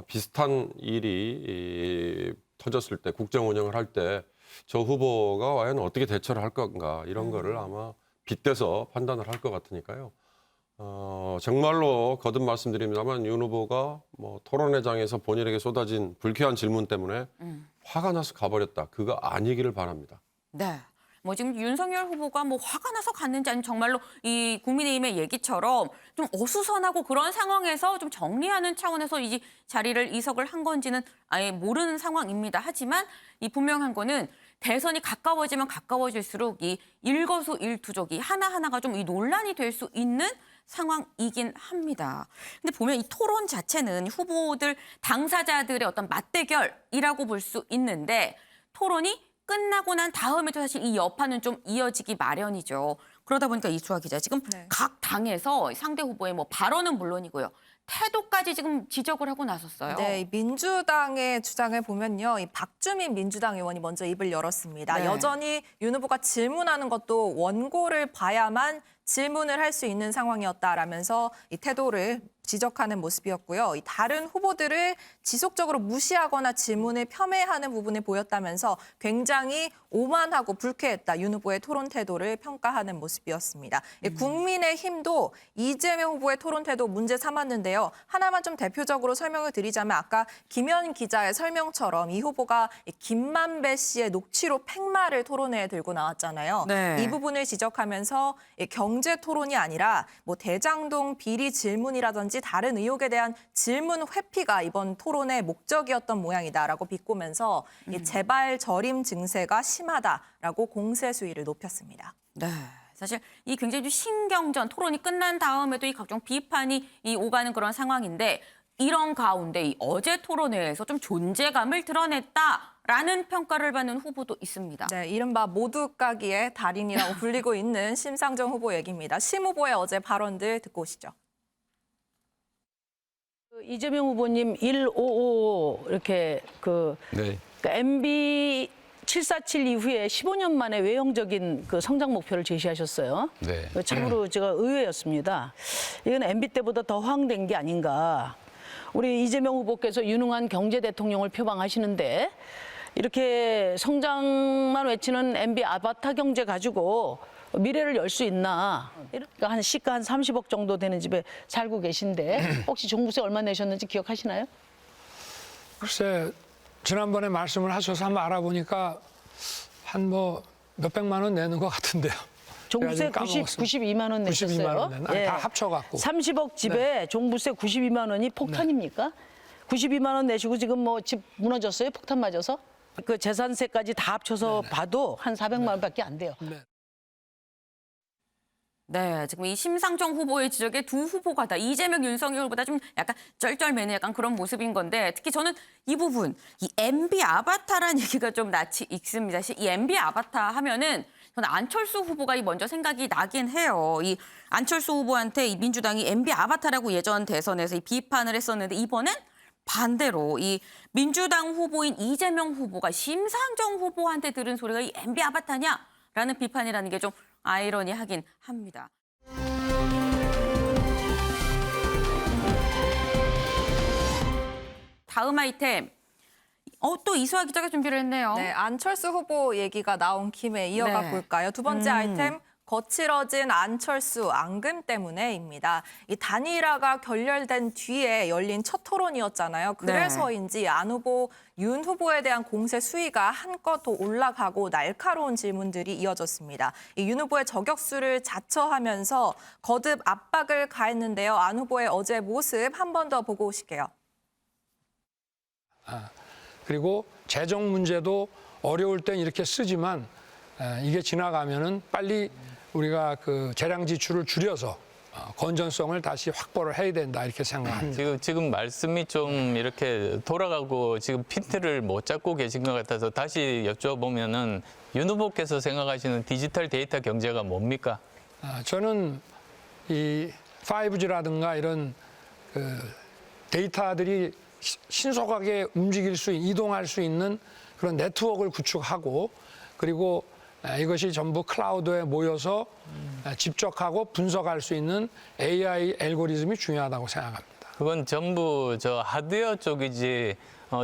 비슷한 일이 터졌을 때, 국정 운영을 할 때 저 후보가 과연 어떻게 대처를 할 건가 이런 거를 아마 빗대서 판단을 할 것 같으니까요. 정말로 거듭 말씀드립니다만 윤 후보가 뭐 토론회장에서 본인에게 쏟아진 불쾌한 질문 때문에 화가 나서 가버렸다. 그거 아니기를 바랍니다. 네. 뭐 지금 윤석열 후보가 뭐 화가 나서 갔는지 아니면 정말로 이 국민의힘의 얘기처럼 좀 어수선하고 그런 상황에서 좀 정리하는 차원에서 이 자리를 이석을 한 건지는 아예 모르는 상황입니다. 하지만 이 분명한 거는 대선이 가까워지면 가까워질수록 이 일거수일투족이 하나하나가 좀 이 논란이 될 수 있는 상황이긴 합니다. 근데 보면 이 토론 자체는 후보들 당사자들의 어떤 맞대결이라고 볼 수 있는데 토론이 끝나고 난 다음에도 사실 이 여파는 좀 이어지기 마련이죠. 그러다 보니까 이수아 기자 지금 각 당에서 상대 후보의 뭐 발언은 물론이고요. 태도까지 지금 지적을 하고 나섰어요. 네, 이 민주당의 주장을 보면요. 이 박주민 민주당 의원이 먼저 입을 열었습니다. 네. 여전히 윤 후보가 질문하는 것도 원고를 봐야만 질문을 할 수 있는 상황이었다라면서 이 태도를 지적하는 모습이었고요. 이 다른 후보들을 지속적으로 무시하거나 질문을 폄훼하는 부분을 보였다면서 굉장히 오만하고 불쾌했다. 윤 후보의 토론 태도를 평가하는 모습이었습니다. 국민의힘도 이재명 후보의 토론 태도 문제 삼았는데요. 하나만 좀 대표적으로 설명을 드리자면 아까 김현 기자의 설명처럼 이 후보가 김만배 씨의 녹취록 팽말을 토론회에 들고 나왔잖아요. 네. 이 부분을 지적하면서 경제 토론이 아니라 뭐 대장동 비리 질문이라든지 다른 의혹에 대한 질문 회피가 이번 토론의 목적이었던 모양이다라고 비꼬면서 이 재발 저림 증세가 심하다라고 공세 수위를 높였습니다. 네. 사실 이 굉장히 좀 신경전 토론이 끝난 다음에도 이 각종 비판이 오가는 그런 상황인데 이런 가운데 이 어제 토론회에서 좀 존재감을 드러냈다라는 평가를 받는 후보도 있습니다. 네, 이른바 모두 까기의 달인이라고 불리고 있는 심상정 후보 얘기입니다. 심 후보의 어제 발언들 듣고 오시죠. 이재명 후보님 155 이렇게 네. MB 747 이후에 15년 만에 외형적인 그 성장 목표를 제시하셨어요. 네. 참으로 제가 의외였습니다. 이건 MB 때보다 더 호황된 게 아닌가. 우리 이재명 후보께서 유능한 경제 대통령을 표방하시는데 이렇게 성장만 외치는 MB 아바타 경제 가지고 미래를 열 수 있나. 그러니까 한 시가 한 30억 정도 되는 집에 살고 계신데 혹시 종부세 얼마 내셨는지 기억하시나요? 글쎄 지난번에 말씀을 하셔서 한번 알아보니까 한 뭐 몇백만 원 내는 것 같은데요. 종부세 제가 지금 92만 원 내셨어요. 92만 원 내나? 아니, 다 합쳐갖고. 30억 집에 종부세 92만 원이 폭탄입니까? 92만 원 내시고 지금 뭐 집 무너졌어요? 폭탄 맞아서? 그 재산세까지 다 합쳐서 봐도 한 400만 원밖에 안 돼요. 네. 네, 지금 이 심상정 후보의 지적에 두 후보가 다 이재명, 윤석열보다 좀 약간 쩔쩔매는 약간 그런 모습인 건데 특히 저는 이 부분, 이 MB 아바타라는 얘기가 좀 낯이 익습니다. 이 MB 아바타 하면은 저는 안철수 후보가 먼저 생각이 나긴 해요. 이 안철수 후보한테 이 민주당이 MB 아바타라고 예전 대선에서 이 비판을 했었는데 이번엔 반대로 이 민주당 후보인 이재명 후보가 심상정 후보한테 들은 소리가 이 MB 아바타냐라는 비판이라는 게 좀 아이러니하긴 합니다. 다음 아이템. 또 이수아 기자가 준비를 했네요. 네, 안철수 후보 얘기가 나온 김에 이어가 네. 볼까요? 두 번째 아이템. 거칠어진 안철수 앙금 때문에입니다. 이 단일화가 결렬된 뒤에 열린 첫 토론이었잖아요. 그래서인지 안 후보, 윤 후보에 대한 공세 수위가 한껏 더 올라가고 날카로운 질문들이 이어졌습니다. 이 윤 후보의 저격수를 자처하면서 거듭 압박을 가했는데요. 안 후보의 어제 모습 한 번 더 보고 오실게요. 그리고 재정 문제도 어려울 땐 이렇게 쓰지만 이게 지나가면은 빨리 우리가 그 재량 지출을 줄여서 건전성을 다시 확보를 해야 된다 이렇게 생각합니다. 지금 말씀이 좀 이렇게 돌아가고 지금 핀트를 못 잡고 계신 것 같아서 다시 여쭤보면은 윤 후보께서 생각하시는 디지털 데이터 경제가 뭡니까? 저는 이 5G라든가 이런 그 데이터들이 신속하게 움직일 수, 이동할 수 있는 그런 네트워크를 구축하고 그리고 이것이 전부 클라우드에 모여서 집적하고 분석할 수 있는 AI 알고리즘이 중요하다고 생각합니다. 그건 전부 저 하드웨어 쪽이지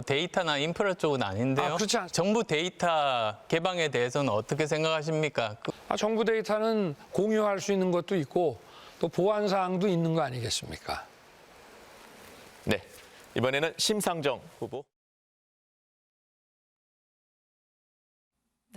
데이터나 인프라 쪽은 아닌데요. 그렇지 않습니다. 정부 데이터 개방에 대해서는 어떻게 생각하십니까? 정부 데이터는 공유할 수 있는 것도 있고 또 보안 사항도 있는 거 아니겠습니까? 네, 이번에는 심상정 후보.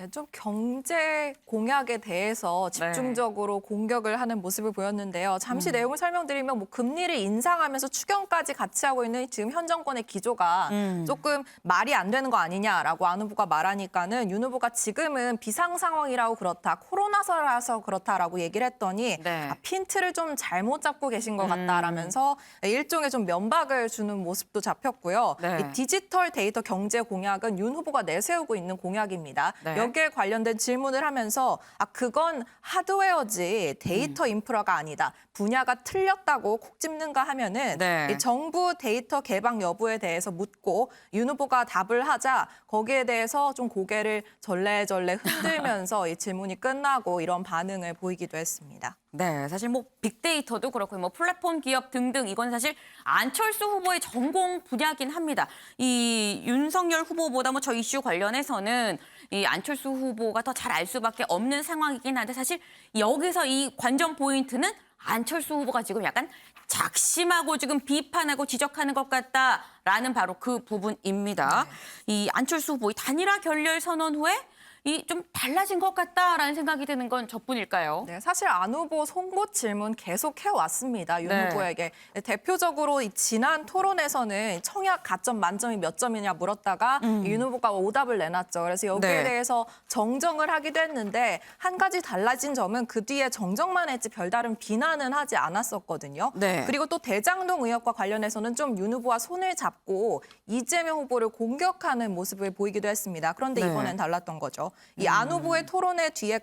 네, 좀 경제 공약에 대해서 집중적으로 공격을 하는 모습을 보였는데요. 잠시 내용을 설명드리면 뭐 금리를 인상하면서 추경까지 같이 하고 있는 지금 현 정권의 기조가 조금 말이 안 되는 거 아니냐라고 안 후보가 말하니까는 윤 후보가 지금은 비상 상황이라고 그렇다, 코로나서라서 그렇다라고 얘기를 했더니 핀트를 좀 잘못 잡고 계신 것 같다라면서 일종의 좀 면박을 주는 모습도 잡혔고요. 이 디지털 데이터 경제 공약은 윤 후보가 내세우고 있는 공약입니다. 여기에 관련된 질문을 하면서 그건 하드웨어지 데이터 인프라가 아니다. 분야가 틀렸다고 콕 집는가 하면은 네. 이 정부 데이터 개방 여부에 대해서 묻고 윤 후보가 답을 하자 거기에 대해서 좀 고개를 절레절레 흔들면서 이 질문이 끝나고 이런 반응을 보이기도 했습니다. 네, 사실 뭐 빅데이터도 그렇고 뭐 플랫폼 기업 등등 이건 사실 안철수 후보의 전공 분야긴 합니다. 이 윤석열 후보보다 뭐 저 이슈 관련해서는 이 안철수 후보가 더 잘 알 수밖에 없는 상황이긴 한데 사실 여기서 이 관전 포인트는 안철수 후보가 지금 약간 작심하고 지금 비판하고 지적하는 것 같다라는 바로 그 부분입니다. 이 안철수 후보의 단일화 결렬 선언 후에 이 좀 달라진 것 같다라는 생각이 드는 건 저뿐일까요? 네, 사실 안 후보 송곳 질문 계속 해왔습니다. 윤 네. 후보에게. 대표적으로 이 지난 토론에서는 청약 가점 만점이 몇 점이냐 물었다가 윤 후보가 오답을 내놨죠. 그래서 여기에 네. 대해서 정정을 하기도 했는데 한 가지 달라진 점은 그 뒤에 정정만 했지 별다른 비난은 하지 않았었거든요. 네. 그리고 또 대장동 의혹과 관련해서는 좀 윤 후보와 손을 잡고 이재명 후보를 공격하는 모습을 보이기도 했습니다. 그런데 네. 이번엔 달랐던 거죠. 이 안 후보의 토론회 뒤에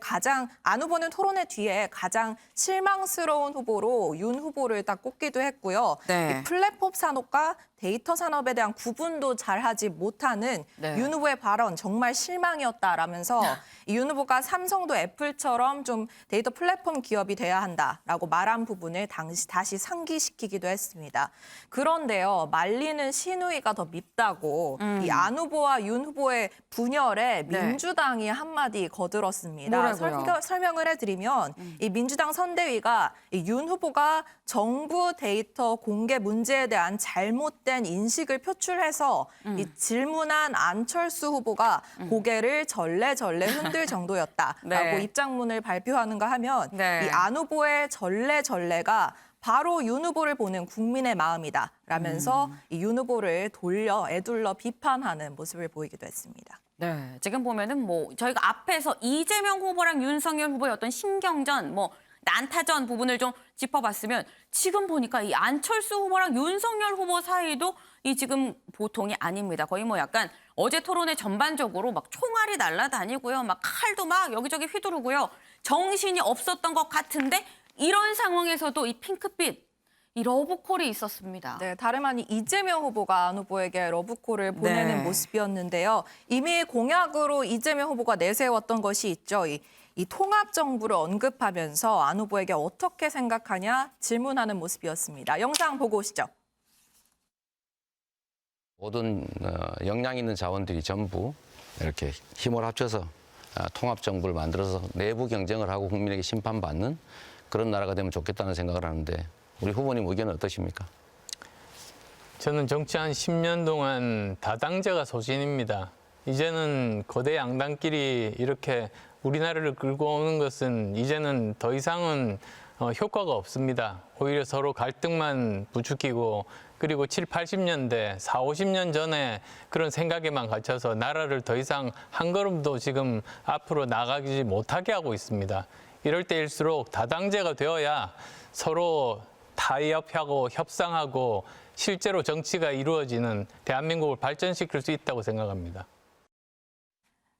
안 후보는 토론회 뒤에 가장 실망스러운 후보로 윤 후보를 딱 꼽기도 했고요. 네. 이 플랫폼 산업과 데이터 산업에 대한 구분도 잘하지 못하는 네. 윤 후보의 발언 정말 실망이었다라면서 이 윤 후보가 삼성도 애플처럼 좀 데이터 플랫폼 기업이 돼야 한다라고 말한 부분을 다시 상기시키기도 했습니다. 그런데요, 말리는 신우이가 더 밉다고 이 안 후보와 윤 후보의 분열에 네. 민주당이 한마디 거들었습니다. 뭐라고요? 설명을 해드리면 이 민주당 선대위가 이 윤 후보가 정부 데이터 공개 문제에 대한 잘못된 인식을 표출해서 이 질문한 안철수 후보가 고개를 절레절레 흔들 정도였다라고 네. 입장문을 발표하는가 하면 네. 이 안 후보의 절레절레가 바로 윤 후보를 보는 국민의 마음이다라면서 이 윤 후보를 애둘러 비판하는 모습을 보이기도 했습니다. 네, 지금 보면은 뭐 저희가 앞에서 이재명 후보랑 윤석열 후보의 어떤 신경전, 뭐 난타전 부분을 좀 짚어봤으면 지금 보니까 이 안철수 후보랑 윤석열 후보 사이도 이 지금 보통이 아닙니다. 거의 뭐 약간 어제 토론회 전반적으로 막 총알이 날아다니고요, 막 칼도 막 여기저기 휘두르고요, 정신이 없었던 것 같은데 이런 상황에서도 이 핑크빛 이 러브콜이 있었습니다. 네, 다름 아닌 이재명 후보가 안 후보에게 러브콜을 보내는 네. 모습이었는데요. 이미 공약으로 이재명 후보가 내세웠던 것이 있죠. 이 통합 정부를 언급하면서 안 후보에게 어떻게 생각하냐 질문하는 모습이었습니다. 영상 보고 오시죠. 모든 역량 있는 자원들이 전부 이렇게 힘을 합쳐서 통합 정부를 만들어서 내부 경쟁을 하고 국민에게 심판받는 그런 나라가 되면 좋겠다는 생각을 하는데 우리 후보님 의견은 어떠십니까? 저는 정치 한 10년 동안 다당제가 소신입니다. 이제는 거대 양당끼리 이렇게 우리나라를 끌고 오는 것은 이제는 더 이상은 효과가 없습니다. 오히려 서로 갈등만 부추기고 그리고 7, 80년대, 4, 50년 전에 그런 생각에만 갇혀서 나라를 더 이상 한 걸음도 지금 앞으로 나가지 못하게 하고 있습니다. 이럴 때일수록 다당제가 되어야 서로 타협하고 협상하고 실제로 정치가 이루어지는 대한민국을 발전시킬 수 있다고 생각합니다.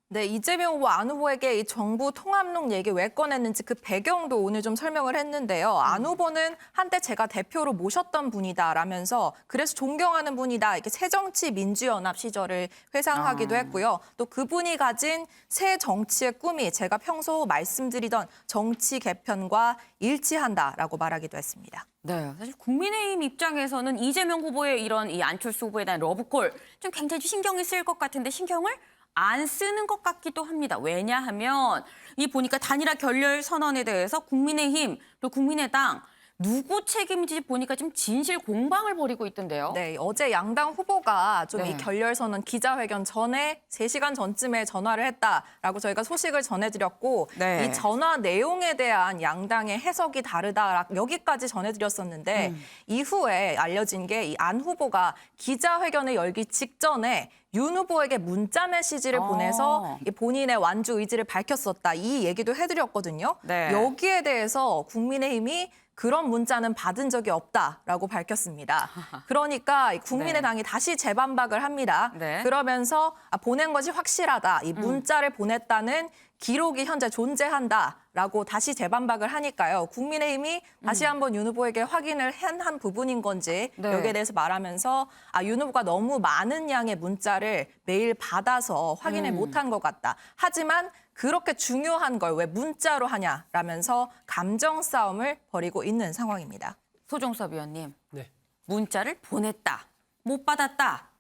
네, 이재명 후보 안 후보에게 이 정부 통합론 얘기 왜 꺼냈는지 그 배경도 오늘 좀 설명을 했는데요. 안 후보는 한때 제가 대표로 모셨던 분이다라면서 그래서 존경하는 분이다. 이렇게 새정치민주연합 시절을 회상하기도 했고요. 또 그분이 가진 새 정치의 꿈이 제가 평소 말씀드리던 정치 개편과 일치한다라고 말하기도 했습니다. 네, 사실 국민의힘 입장에서는 이재명 후보의 이런 이 안철수 후보에 대한 러브콜 좀 굉장히 신경이 쓰일 것 같은데 신경을 안 쓰는 것 같기도 합니다. 왜냐하면 이 보니까 단일화 결렬 선언에 대해서 국민의힘 또 국민의당 누구 책임인지 보니까 좀 진실 공방을 벌이고 있던데요. 네, 어제 양당 후보가 좀 이 네. 결렬 선언 기자회견 전에 3시간 전쯤에 전화를 했다라고 저희가 소식을 전해드렸고 네. 이 전화 내용에 대한 양당의 해석이 다르다 여기까지 전해드렸었는데 이후에 알려진 게 이 안 후보가 기자회견을 열기 직전에 윤 후보에게 문자 메시지를 보내서 이 본인의 완주 의지를 밝혔었다. 이 얘기도 해드렸거든요. 네. 여기에 대해서 국민의힘이 그런 문자는 받은 적이 없다라고 밝혔습니다. 그러니까 국민의당이 다시 재반박을 합니다. 네. 그러면서 보낸 것이 확실하다. 이 문자를 보냈다는 기록이 현재 존재한다라고 다시 재반박을 하니까요. 국민의힘이 다시 한번 윤 후보에게 확인을 한 부분인 건지 네. 여기에 대해서 말하면서 윤 후보가 너무 많은 양의 문자를 매일 받아서 확인을 못한 것 같다. 하지만 그렇게 중요한 걸 왜 문자로 하냐라면서 감정 싸움을 벌이고 있는 상황입니다. 소종섭 위원님, 네. 문자를 보냈다, 못 받았다,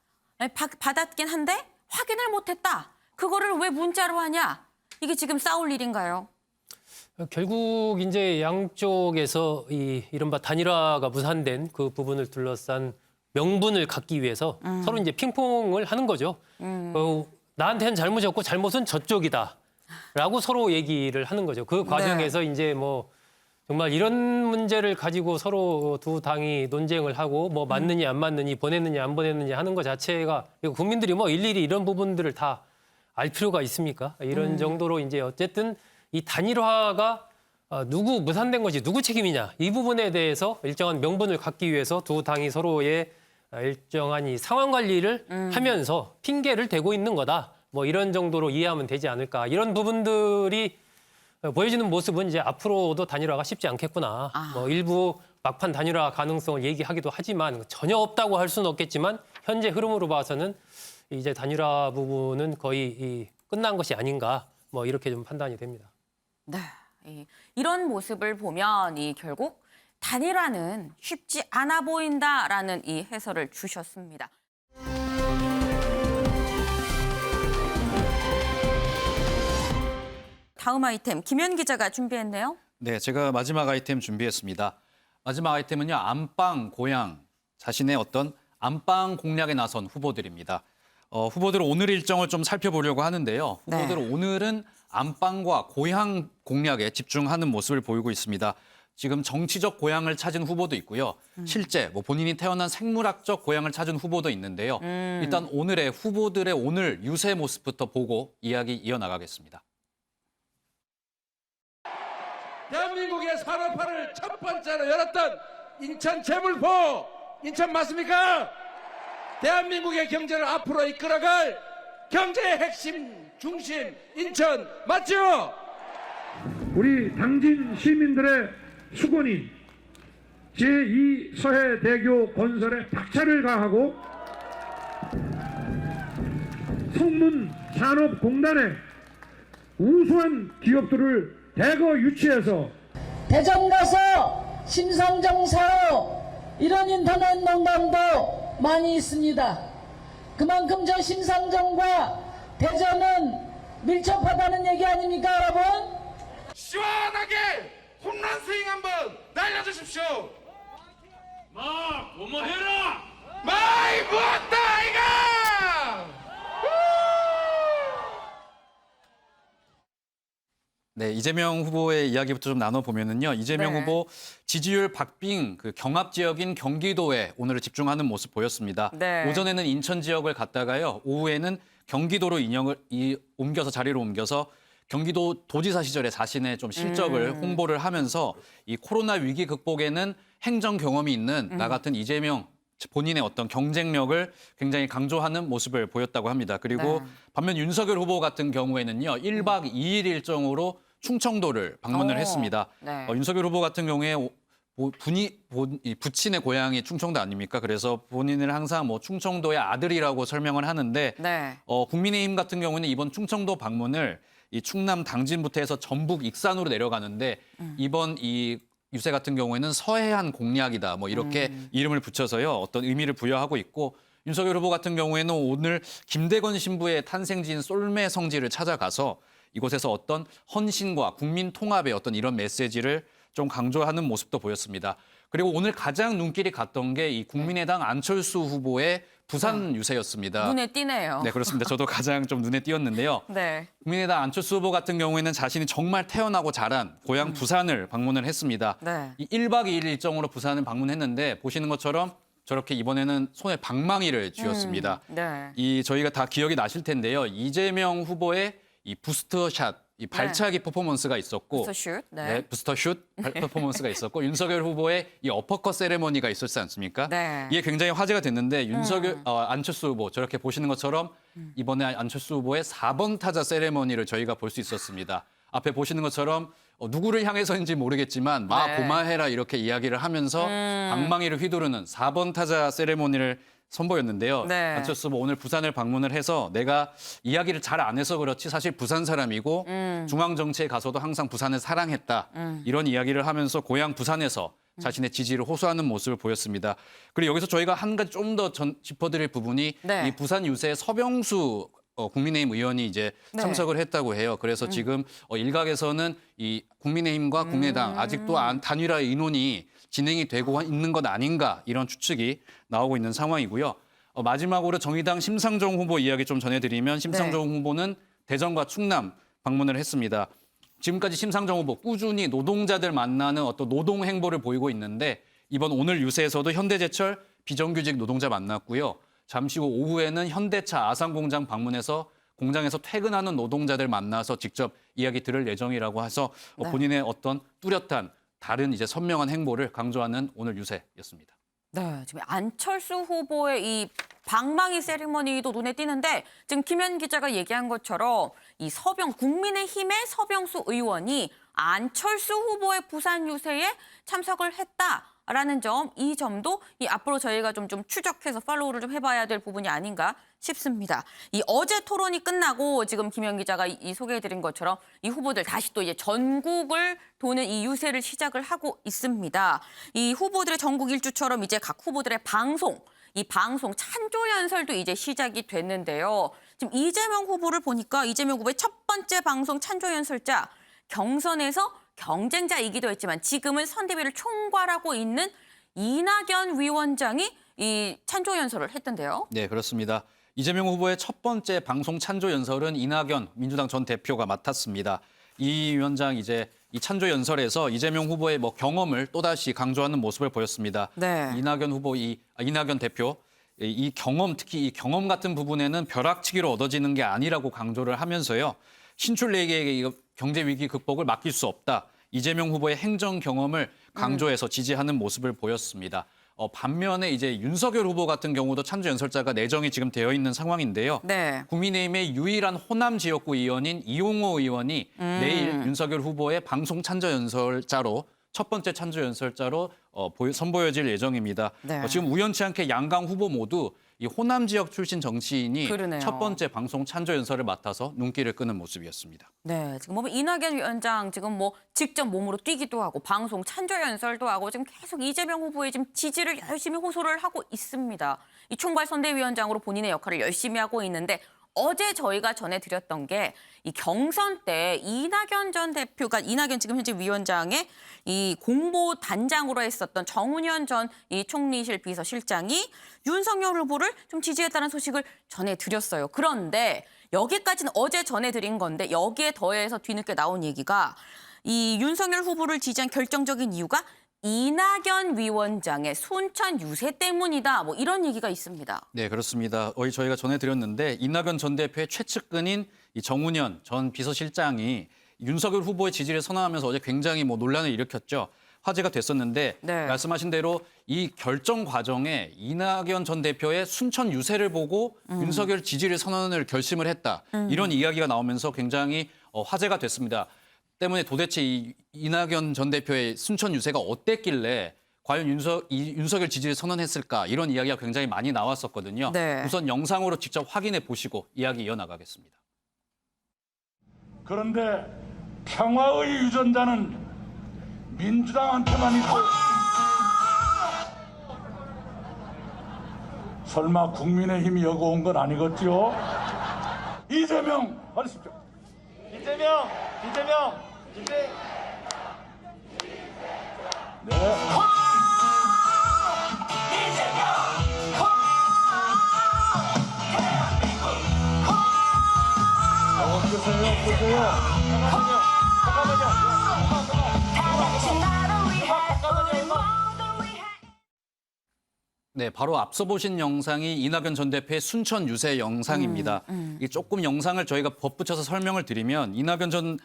받았긴 한데 확인을 못했다. 그거를 왜 문자로 하냐? 이게 지금 싸울 일인가요? 결국 이제 양쪽에서 이 이른바 단일화가 무산된 그 부분을 둘러싼 명분을 갖기 위해서 서로 이제 핑퐁을 하는 거죠. 나한테는 잘못이 없고 잘못은 저쪽이다라고 서로 얘기를 하는 거죠. 그 과정에서 이제 뭐 정말 이런 문제를 가지고 서로 두 당이 논쟁을 하고 뭐 맞느냐 안 맞느냐 보냈느냐 안 보냈느냐 하는 것 자체가 국민들이 뭐 일일이 이런 부분들을 다 알 필요가 있습니까? 이런 정도로 이제 어쨌든 이 단일화가 누구 무산된 것이 누구 책임이냐 이 부분에 대해서 일정한 명분을 갖기 위해서 두 당이 서로의 일정한 이 상황 관리를 하면서 핑계를 대고 있는 거다. 뭐 이런 정도로 이해하면 되지 않을까. 이런 부분들이 보여지는 모습은 이제 앞으로도 단일화가 쉽지 않겠구나. 뭐 일부 막판 단일화 가능성을 얘기하기도 하지만 전혀 없다고 할 수는 없겠지만 현재 흐름으로 봐서는 이제 단일화 부분은 거의 끝난 것이 아닌가. 뭐 이렇게 좀 판단이 됩니다. 네, 이런 모습을 보면 결국 단일화는 쉽지 않아 보인다라는 이 해설을 주셨습니다. 다음 아이템 김현 기자가 준비했네요. 네, 제가 마지막 아이템 준비했습니다. 마지막 아이템은요, 안방 고향, 자신의 어떤 안방 공략에 나선 후보들입니다. 후보들은 오늘 일정을 좀 살펴보려고 하는데요. 후보들은 오늘은 안방과 고향 공략에 집중하는 모습을 보이고 있습니다. 지금 정치적 고향을 찾은 후보도 있고요. 실제 본인이 태어난 생물학적 고향을 찾은 후보도 있는데요. 일단 오늘의 후보들의 오늘 유세 모습부터 보고 이야기 이어나가겠습니다. 대한민국의 산업화를 첫 번째로 열었던 인천 재물포, 인천 맞습니까? 대한민국의 경제를 앞으로 이끌어갈 경제의 핵심 중심 인천 맞죠? 우리 당진 시민들의 수건이 제2 서해대교 건설에 박차를 가하고 성문산업공단의 우수한 기업들을 대거 유치해서 대전 가서 심상정 사업 이런 인터넷 농담도 많이 있습니다. 그만큼 저 심상정과 대전은 밀접하다는 얘기 아닙니까, 여러분? 시원하게 홈런 스윙 한번 날려주십시오. 마 고마해라. 마이 무엇다 이가. 네, 이재명 후보의 이야기부터 좀 나눠보면은요. 이재명 후보 지지율 박빙 그 경합 지역인 경기도에 오늘 집중하는 모습 보였습니다. 오전에는 인천 지역을 갔다가요. 오후에는 경기도로 옮겨서 자리를 옮겨서 경기도 도지사 시절에 자신의 좀 실적을 홍보를 하면서 이 코로나 위기 극복에는 행정 경험이 있는 나 같은 이재명 본인의 어떤 경쟁력을 굉장히 강조하는 모습을 보였다고 합니다. 그리고 반면 윤석열 후보 같은 경우에는요. 1박 2일 일정으로 충청도를 방문을 했습니다. 윤석열 후보 같은 경우에 부친의 고향이 충청도 아닙니까? 그래서 본인을 항상 충청도의 아들이라고 설명을 하는데 국민의힘 같은 경우는 이번 충청도 방문을 이 충남 당진부터 해서 전북 익산으로 내려가는데 이번 이 유세 같은 경우에는 서해안 공략이다. 이렇게 이름을 붙여서요. 어떤 의미를 부여하고 있고 윤석열 후보 같은 경우에는 오늘 김대건 신부의 탄생지인 쏠매 성지를 찾아가서 이곳에서 어떤 헌신과 국민 통합의 어떤 이런 메시지를 좀 강조하는 모습도 보였습니다. 그리고 오늘 가장 눈길이 갔던 게 이 국민의당 안철수 후보의 부산 유세였습니다. 눈에 띄네요. 네, 그렇습니다. 저도 가장 좀 눈에 띄었는데요. 국민의당 안철수 후보 같은 경우에는 자신이 정말 태어나고 자란 고향 부산을 방문을 했습니다. 이 1박 2일 일정으로 부산을 방문했는데 보시는 것처럼 저렇게 이번에는 손에 방망이를 쥐었습니다. 저희가 다 기억이 나실 텐데요. 이재명 후보의 이 부스터샷 이 발차기 퍼포먼스가 있었고, 부스터슛. 네, 부스터슛 퍼포먼스가 있었고, 윤석열 후보의 이 어퍼컷 세레머니가 있었지 않습니까? 네. 이게 굉장히 화제가 됐는데 안철수 후보 저렇게 보시는 것처럼 이번에 안철수 후보의 4번 타자 세레머니를 저희가 볼 수 있었습니다. 앞에 보시는 것처럼 누구를 향해서인지 모르겠지만 마 고마해라 이렇게 이야기를 하면서 방망이를 휘두르는 4번 타자 세레모니를 선보였는데요. 네. 안철수 후보 오늘 부산을 방문을 해서 내가 이야기를 잘 안 해서 그렇지 사실 부산 사람이고 중앙정치에 가서도 항상 부산을 사랑했다. 이런 이야기를 하면서 고향 부산에서 자신의 지지를 호소하는 모습을 보였습니다. 그리고 여기서 저희가 한 가지 좀 더 짚어드릴 부분이 네. 이 부산 유세의 서병수 국민의힘 의원이 이제 참석을 했다고 해요. 그래서 지금 일각에서는 이 국민의힘과 국민의당 아직도 단일화 의논이 진행이 되고 있는 것 아닌가 이런 추측이 나오고 있는 상황이고요. 마지막으로 정의당 심상정 후보 이야기 좀 전해드리면 심상정 후보는 대전과 충남 방문을 했습니다. 지금까지 심상정 후보 꾸준히 노동자들 만나는 어떤 노동 행보를 보이고 있는데 이번 오늘 유세에서도 현대제철 비정규직 노동자 만났고요. 잠시 후 오후에는 현대차 아산공장 방문해서 공장에서 퇴근하는 노동자들 만나서 직접 이야기 들을 예정이라고 해서 본인의 어떤 뚜렷한 다른 이제 선명한 행보를 강조하는 오늘 유세였습니다. 네, 지금 안철수 후보의 이 방망이 세리머니도 눈에 띄는데 지금 김현 기자가 얘기한 것처럼 이 국민의힘의 서병수 의원이 안철수 후보의 부산 유세에 참석을 했다라는 점, 이 점도 앞으로 저희가 좀 추적해서 팔로우를 좀 해봐야 될 부분이 아닌가 싶습니다. 이 어제 토론이 끝나고 지금 김현 기자가 소개해드린 것처럼 이 후보들 다시 또 이제 전국을 도는 이 유세를 시작을 하고 있습니다. 이 후보들의 전국 일주처럼 이제 각 후보들의 이 방송 찬조 연설도 이제 시작이 됐는데요. 지금 이재명 후보를 보니까 이재명 후보의 첫 번째 방송 찬조 연설자, 경선에서 경쟁자이기도 했지만 지금은 선대위를 총괄하고 있는 이낙연 위원장이 이 찬조 연설을 했던데요. 네, 그렇습니다. 이재명 후보의 첫 번째 방송 찬조 연설은 이낙연 민주당 전 대표가 맡았습니다. 이 위원장 이제 이 찬조 연설에서 이재명 후보의 경험을 또다시 강조하는 모습을 보였습니다. 네. 이낙연 대표 이 경험, 특히 이 경험 같은 부분에는 벼락치기로 얻어지는 게 아니라고 강조를 하면서요. 신출내기에게 경제 위기 극복을 맡길 수 없다. 이재명 후보의 행정 경험을 강조해서 지지하는 모습을 보였습니다. 반면에 이제 윤석열 후보 같은 경우도 찬조 연설자가 내정이 지금 되어 있는 상황인데요. 네. 국민의힘의 유일한 호남 지역구 의원인 이용호 의원이 내일 윤석열 후보의 방송 찬조 연설자로 첫 번째 찬조 연설자로 선보여질 예정입니다. 네. 지금 우연치 않게 양강 후보 모두 이 호남 지역 출신 정치인이 그러네요. 첫 번째 방송 찬조 연설을 맡아서 눈길을 끄는 모습이었습니다. 네, 지금 보면 이낙연 위원장 지금 직접 몸으로 뛰기도 하고 방송 찬조 연설도 하고 지금 계속 이재명 후보의 지금 지지를 열심히 호소를 하고 있습니다. 이 총괄 선대위원장으로 본인의 역할을 열심히 하고 있는데 어제 저희가 전해드렸던 게 이 경선 때 이낙연 전 대표가 이낙연 지금 현재 위원장의 이 공보 단장으로 했었던 정운현 전 이 총리실 비서실장이 윤석열 후보를 좀 지지했다는 소식을 전해드렸어요. 그런데 여기까지는 어제 전해드린 건데 여기에 더해서 뒤늦게 나온 얘기가 이 윤석열 후보를 지지한 결정적인 이유가 이낙연 위원장의 순천 유세 때문이다. 이런 얘기가 있습니다. 네, 그렇습니다. 저희가 전해드렸는데 이낙연 전 대표의 최측근인 이 정운현 전 비서실장이 윤석열 후보의 지지를 선언하면서 어제 굉장히 논란을 일으켰죠. 화제가 됐었는데 네. 말씀하신 대로 이 결정 과정에 이낙연 전 대표의 순천 유세를 보고 윤석열 지지를 선언을 결심을 했다. 이런 이야기가 나오면서 굉장히 화제가 됐습니다. 때문에 도대체 이 이낙연 전 대표의 순천 유세가 어땠길래 과연 윤석열 지지를 선언했을까 이런 이야기가 굉장히 많이 나왔었거든요. 네. 우선 영상으로 직접 확인해 보시고 이야기 이어나가겠습니다. 그런데 평화의 유전자는 민주당한테만 있고 설마 국민의힘이 여기 온 건 아니겠지요? 이재명 하십시오. 이재명. 네. 네, 바로 앞서 보신 영상이 이낙연 전 대표의 순천 유세 영상입니다. 이 조금 영상을 저희가 덧붙여서 설명을 드리면 이낙연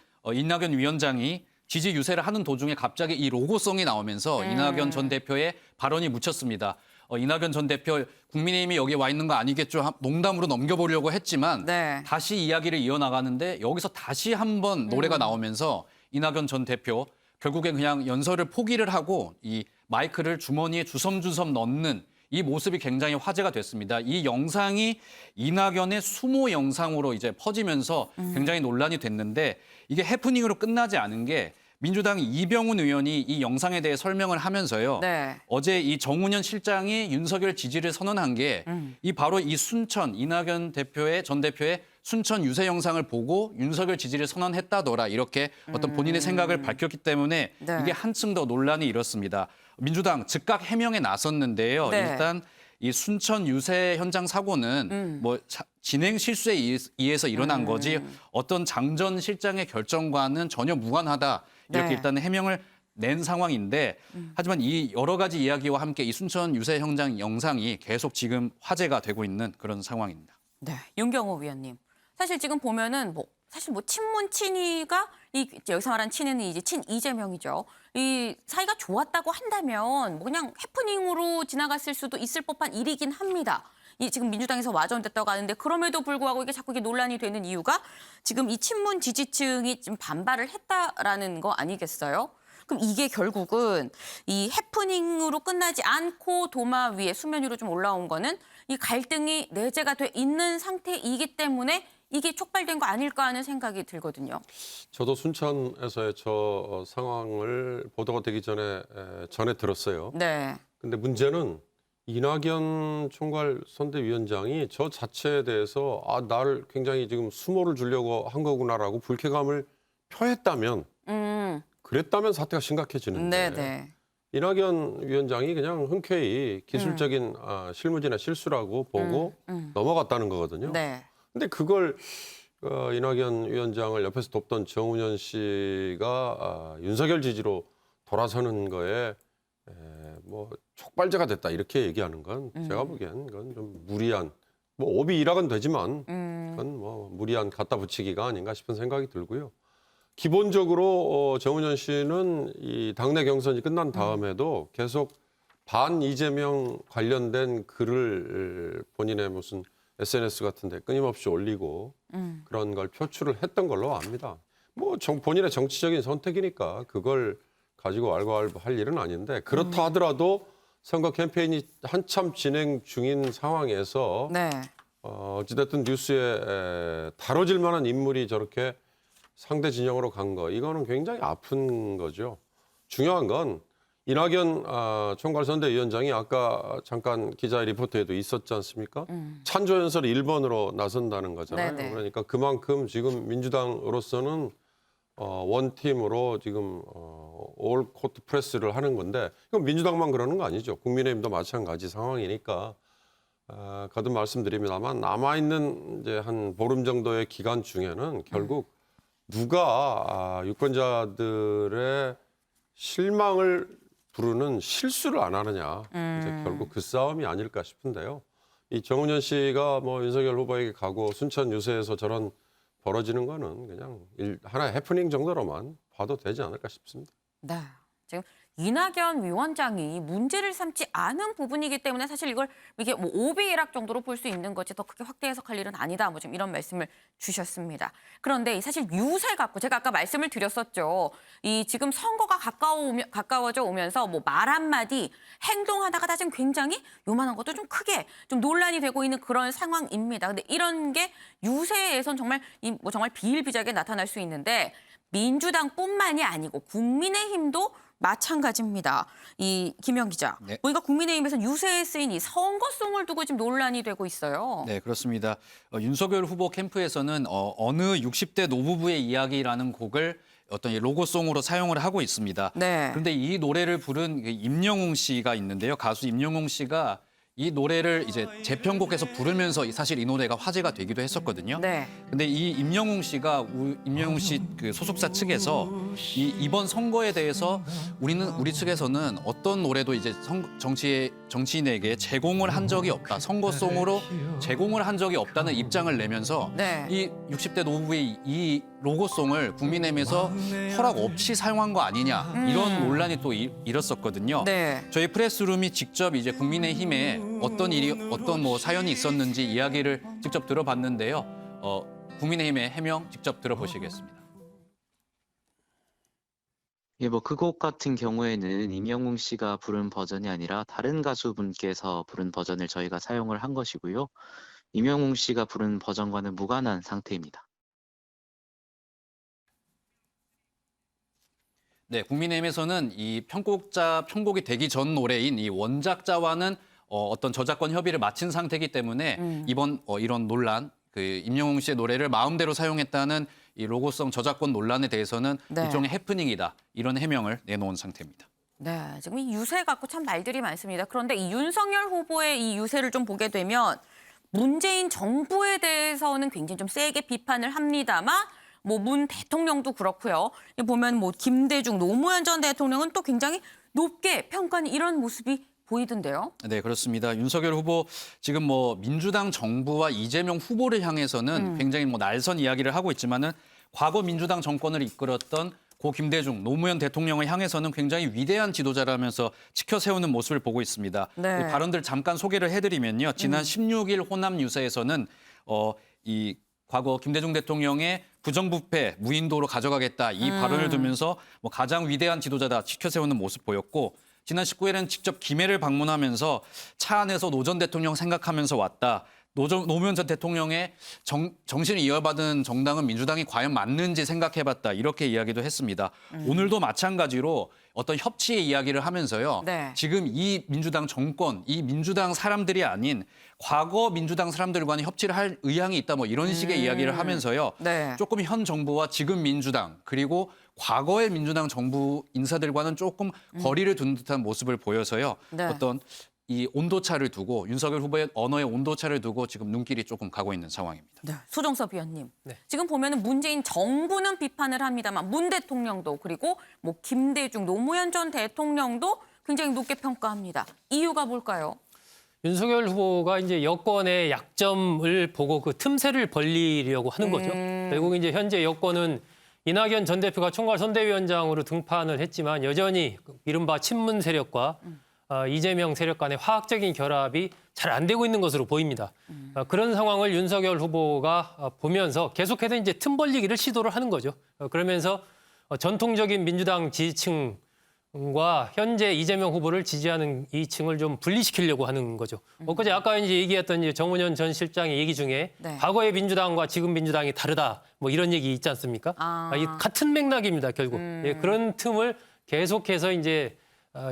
위원장이 지지 유세를 하는 도중에 갑자기 이 로고송이 나오면서 이낙연 전 대표의 발언이 묻혔습니다. 이낙연 전 대표 국민의힘이 여기 와 있는 거 아니겠죠? 농담으로 넘겨보려고 했지만 네. 다시 이야기를 이어나가는데 여기서 다시 한번 노래가 나오면서 이낙연 전 대표 결국엔 그냥 연설을 포기를 하고 이 마이크를 주머니에 주섬주섬 넣는 이 모습이 굉장히 화제가 됐습니다. 이 영상이 이낙연의 수모 영상으로 이제 퍼지면서 굉장히 논란이 됐는데 이게 해프닝으로 끝나지 않은 게 민주당 이병훈 의원이 이 영상에 대해 설명을 하면서요. 네. 어제 이 정운현 실장이 윤석열 지지를 선언한 게 이 바로 이 순천 이낙연 전 대표의 순천 유세 영상을 보고 윤석열 지지를 선언했다더라 이렇게 어떤 본인의 생각을 밝혔기 때문에 네. 이게 한층 더 논란이 일었습니다. 민주당 즉각 해명에 나섰는데요. 네. 일단 이 순천 유세 현장 사고는 뭐 진행 실수에 의해서 일어난 거지 어떤 장 전 실장의 결정과는 전혀 무관하다 이렇게 네. 일단 해명을 낸 상황인데 하지만 이 여러 가지 이야기와 함께 이 순천 유세 현장 영상이 계속 지금 화제가 되고 있는 그런 상황입니다. 네, 윤경호 위원님. 사실 지금 보면은 사실 친문 친이가 여기서 말한 친이는 이제 친 이재명이죠. 이 사이가 좋았다고 한다면 그냥 해프닝으로 지나갔을 수도 있을 법한 일이긴 합니다. 이 지금 민주당에서 와전됐다고 하는데 그럼에도 불구하고 이게 자꾸 이게 논란이 되는 이유가 지금 이 친문 지지층이 좀 반발을 했다라는 거 아니겠어요? 그럼 이게 결국은 이 해프닝으로 끝나지 않고 도마 위에 수면 위로 좀 올라온 거는 이 갈등이 내재가 돼 있는 상태이기 때문에 이게 촉발된 거 아닐까 하는 생각이 들거든요. 저도 순천에서의 저 상황을 보도가 되기 전에 들었어요. 네. 근데 문제는 이낙연 총괄 선대위원장이 저 자체에 대해서 나를 굉장히 지금 수모를 주려고 한 거구나라고 불쾌감을 표했다면 그랬다면 사태가 심각해지는데 네네. 이낙연 위원장이 그냥 흔쾌히 기술적인 실무지나 실수라고 보고 넘어갔다는 거거든요. 네. 근데 그걸 이낙연 위원장을 옆에서 돕던 정운현 씨가 윤석열 지지로 돌아서는 거에 뭐 촉발제가 됐다 이렇게 얘기하는 건 제가 보기엔 그건 좀 무리한 오비 일학은 되지만 그건 뭐 무리한 갖다 붙이기가 아닌가 싶은 생각이 들고요. 기본적으로 정운현 씨는 이 당내 경선이 끝난 다음에도 계속 반 이재명 관련된 글을 본인의 무슨 SNS 같은 데 끊임없이 올리고 그런 걸 표출을 했던 걸로 압니다. 뭐 본인의 정치적인 선택이니까 그걸 가지고 왈가왈부할 일은 아닌데 그렇다 하더라도 선거 캠페인이 한참 진행 중인 상황에서 네. 어찌됐든 뉴스에 다뤄질 만한 인물이 저렇게 상대 진영으로 간 거 이거는 굉장히 아픈 거죠. 중요한 건 이낙연 총괄선대위원장이 아까 잠깐 기자 리포트에도 있었지 않습니까? 찬조연설 1번으로 나선다는 거잖아요. 네네. 그러니까 그만큼 지금 민주당으로서는 원팀으로 지금 올 코트 프레스를 하는 건데 이건 민주당만 그러는 거 아니죠. 국민의힘도 마찬가지 상황이니까 거듭 말씀드립니다만 남아있는 이제 한 보름 정도의 기간 중에는 결국 누가 유권자들의 실망을 부르는 실수를 안 하느냐 이제 결국 그 싸움이 아닐까 싶은데요. 이 정운현 씨가 뭐 윤석열 후보에게 가고 순천 유세에서 저런 벌어지는 거는 그냥 하나의 해프닝 정도로만 봐도 되지 않을까 싶습니다. 네. 지금 이낙연 위원장이 문제를 삼지 않은 부분이기 때문에 사실 이게 뭐 오비일학 정도로 볼 수 있는 거지 더 크게 확대 해석할 일은 아니다. 뭐 지금 이런 말씀을 주셨습니다. 그런데 사실 유세 갖고 제가 아까 말씀을 드렸었죠. 이 지금 선거가 가까워져 오면서 뭐 말 한마디 행동 하나가 다 지금 굉장히 요만한 것도 좀 크게 좀 논란이 되고 있는 그런 상황입니다. 근데 이런 게 유세에선 정말 정말 비일비재하게 나타날 수 있는데 민주당뿐만이 아니고 국민의힘도 마찬가지입니다. 이 김영 기자. 네. 보니까 국민의힘에서는 유세에 쓰인 이 선거송을 두고 지금 논란이 되고 있어요. 네, 그렇습니다. 윤석열 후보 캠프에서는 어느 60대 노부부의 이야기라는 곡을 어떤 로고송으로 사용을 하고 있습니다. 네. 그런데 이 노래를 부른 임영웅 씨가 있는데요. 가수 임영웅 씨가 이 노래를 이제 재편곡해서 부르면서 사실 이 노래가 화제가 되기도 했었거든요. 네. 근데 이 임영웅 씨가 임영웅 씨 그 소속사 측에서 이번 선거에 대해서 우리 측에서는 어떤 노래도 이제 정치인에게 제공을 한 적이 없다. 선거송으로 제공을 한 적이 없다는 입장을 내면서 네. 이 60대 노부부의 이 로고송을 국민의힘에서 허락 없이 사용한 거 아니냐 이런 논란이 또 일었었거든요. 네. 저희 프레스룸이 직접 이제 국민의힘에 어떤 뭐 사연이 있었는지 이야기를 직접 들어봤는데요. 국민의힘의 해명 직접 들어보시겠습니다. 예, 뭐 그 곡 같은 경우에는 임영웅 씨가 부른 버전이 아니라 다른 가수분께서 부른 버전을 저희가 사용을 한 것이고요. 임영웅 씨가 부른 버전과는 무관한 상태입니다. 네, 국민의힘에서는 이 편곡이 되기 전 노래인 이 원작자와는 어떤 저작권 협의를 마친 상태이기 때문에 이번 이런 논란, 그 임영웅 씨의 노래를 마음대로 사용했다는 이 로고송 저작권 논란에 대해서는 네. 일종의 해프닝이다 이런 해명을 내놓은 상태입니다. 네, 지금 이 유세 갖고 참 말들이 많습니다. 그런데 이 윤석열 후보의 이 유세를 좀 보게 되면 문재인 정부에 대해서는 굉장히 좀 세게 비판을 합니다만 뭐 문 대통령도 그렇고요. 보면 뭐 김대중, 노무현 전 대통령은 또 굉장히 높게 평가하는 이런 모습이 보이던데요. 네, 그렇습니다. 윤석열 후보 지금 뭐 민주당 정부와 이재명 후보를 향해서는 굉장히 뭐 날선 이야기를 하고 있지만은 과거 민주당 정권을 이끌었던 고 김대중, 노무현 대통령을 향해서는 굉장히 위대한 지도자라면서 지켜 세우는 모습을 보고 있습니다. 네. 이 발언들 잠깐 소개를 해드리면요. 지난 16일 호남 유세에서는 이 과거 김대중 대통령의 부정부패, 무인도로 가져가겠다 이 발언을 두면서 뭐 가장 위대한 지도자다 지켜 세우는 모습 보였고 지난 19일에는 직접 김해를 방문하면서 차 안에서 노 전 대통령 생각하면서 왔다. 노무현 전 대통령의 정신을 이어받은 정당은 민주당이 과연 맞는지 생각해봤다. 이렇게 이야기도 했습니다. 오늘도 마찬가지로 어떤 협치의 이야기를 하면서요. 네. 지금 이 민주당 정권, 이 민주당 사람들이 아닌 과거 민주당 사람들과는 협치를 할 의향이 있다. 뭐 이런 식의 이야기를 하면서요. 네. 조금 현 정부와 지금 민주당 그리고 과거의 민주당 정부 인사들과는 조금 거리를 둔 듯한 모습을 보여서요. 네. 어떤 이 온도차를 두고 윤석열 후보의 언어의 온도차를 두고 지금 눈길이 조금 가고 있는 상황입니다. 네. 소정섭 위원님. 네. 지금 보면은 문재인 정부는 비판을 합니다만 문 대통령도 그리고 뭐 김대중, 노무현 전 대통령도 굉장히 높게 평가합니다. 이유가 뭘까요? 윤석열 후보가 이제 여권의 약점을 보고 그 틈새를 벌리려고 하는 거죠. 결국 이제 현재 여권은 이낙연 전 대표가 총괄 선대위원장으로 등판을 했지만 여전히 이른바 친문 세력과 이재명 세력 간의 화학적인 결합이 잘 안 되고 있는 것으로 보입니다. 그런 상황을 윤석열 후보가 보면서 계속해서 이제 틈 벌리기를 시도를 하는 거죠. 그러면서 전통적인 민주당 지지층과 현재 이재명 후보를 지지하는 이 층을 좀 분리시키려고 하는 거죠. 엊그제 아까 이제 얘기했던 이제 정운현 전 실장의 얘기 중에 네. 과거의 민주당과 지금 민주당이 다르다 뭐 이런 얘기 있지 않습니까? 이 같은 맥락입니다, 결국. 예, 그런 틈을 계속해서 이제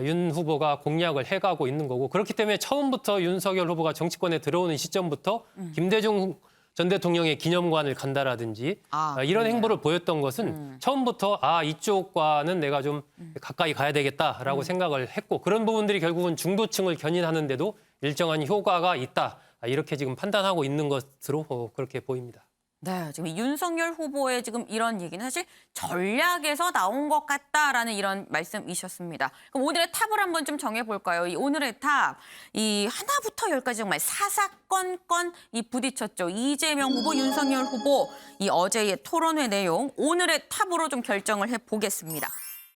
윤 후보가 공략을 해가고 있는 거고 그렇기 때문에 처음부터 윤석열 후보가 정치권에 들어오는 시점부터 김대중 전 대통령의 기념관을 간다라든지 이런 행보를 보였던 것은 처음부터 이쪽과는 내가 좀 가까이 가야 되겠다라고 생각을 했고 그런 부분들이 결국은 중도층을 견인하는데도 일정한 효과가 있다. 이렇게 지금 판단하고 있는 것으로 그렇게 보입니다. 네, 지금 윤석열 후보의 지금 이런 얘기는 사실 전략에서 나온 것 같다라는 이런 말씀이셨습니다. 그럼 오늘의 탑을 한번 좀 정해볼까요? 이 오늘의 탑, 이 하나부터 열까지 정말 사사건건 이 부딪혔죠. 이재명 후보, 윤석열 후보, 이 어제의 토론회 내용 오늘의 탑으로 좀 결정을 해보겠습니다.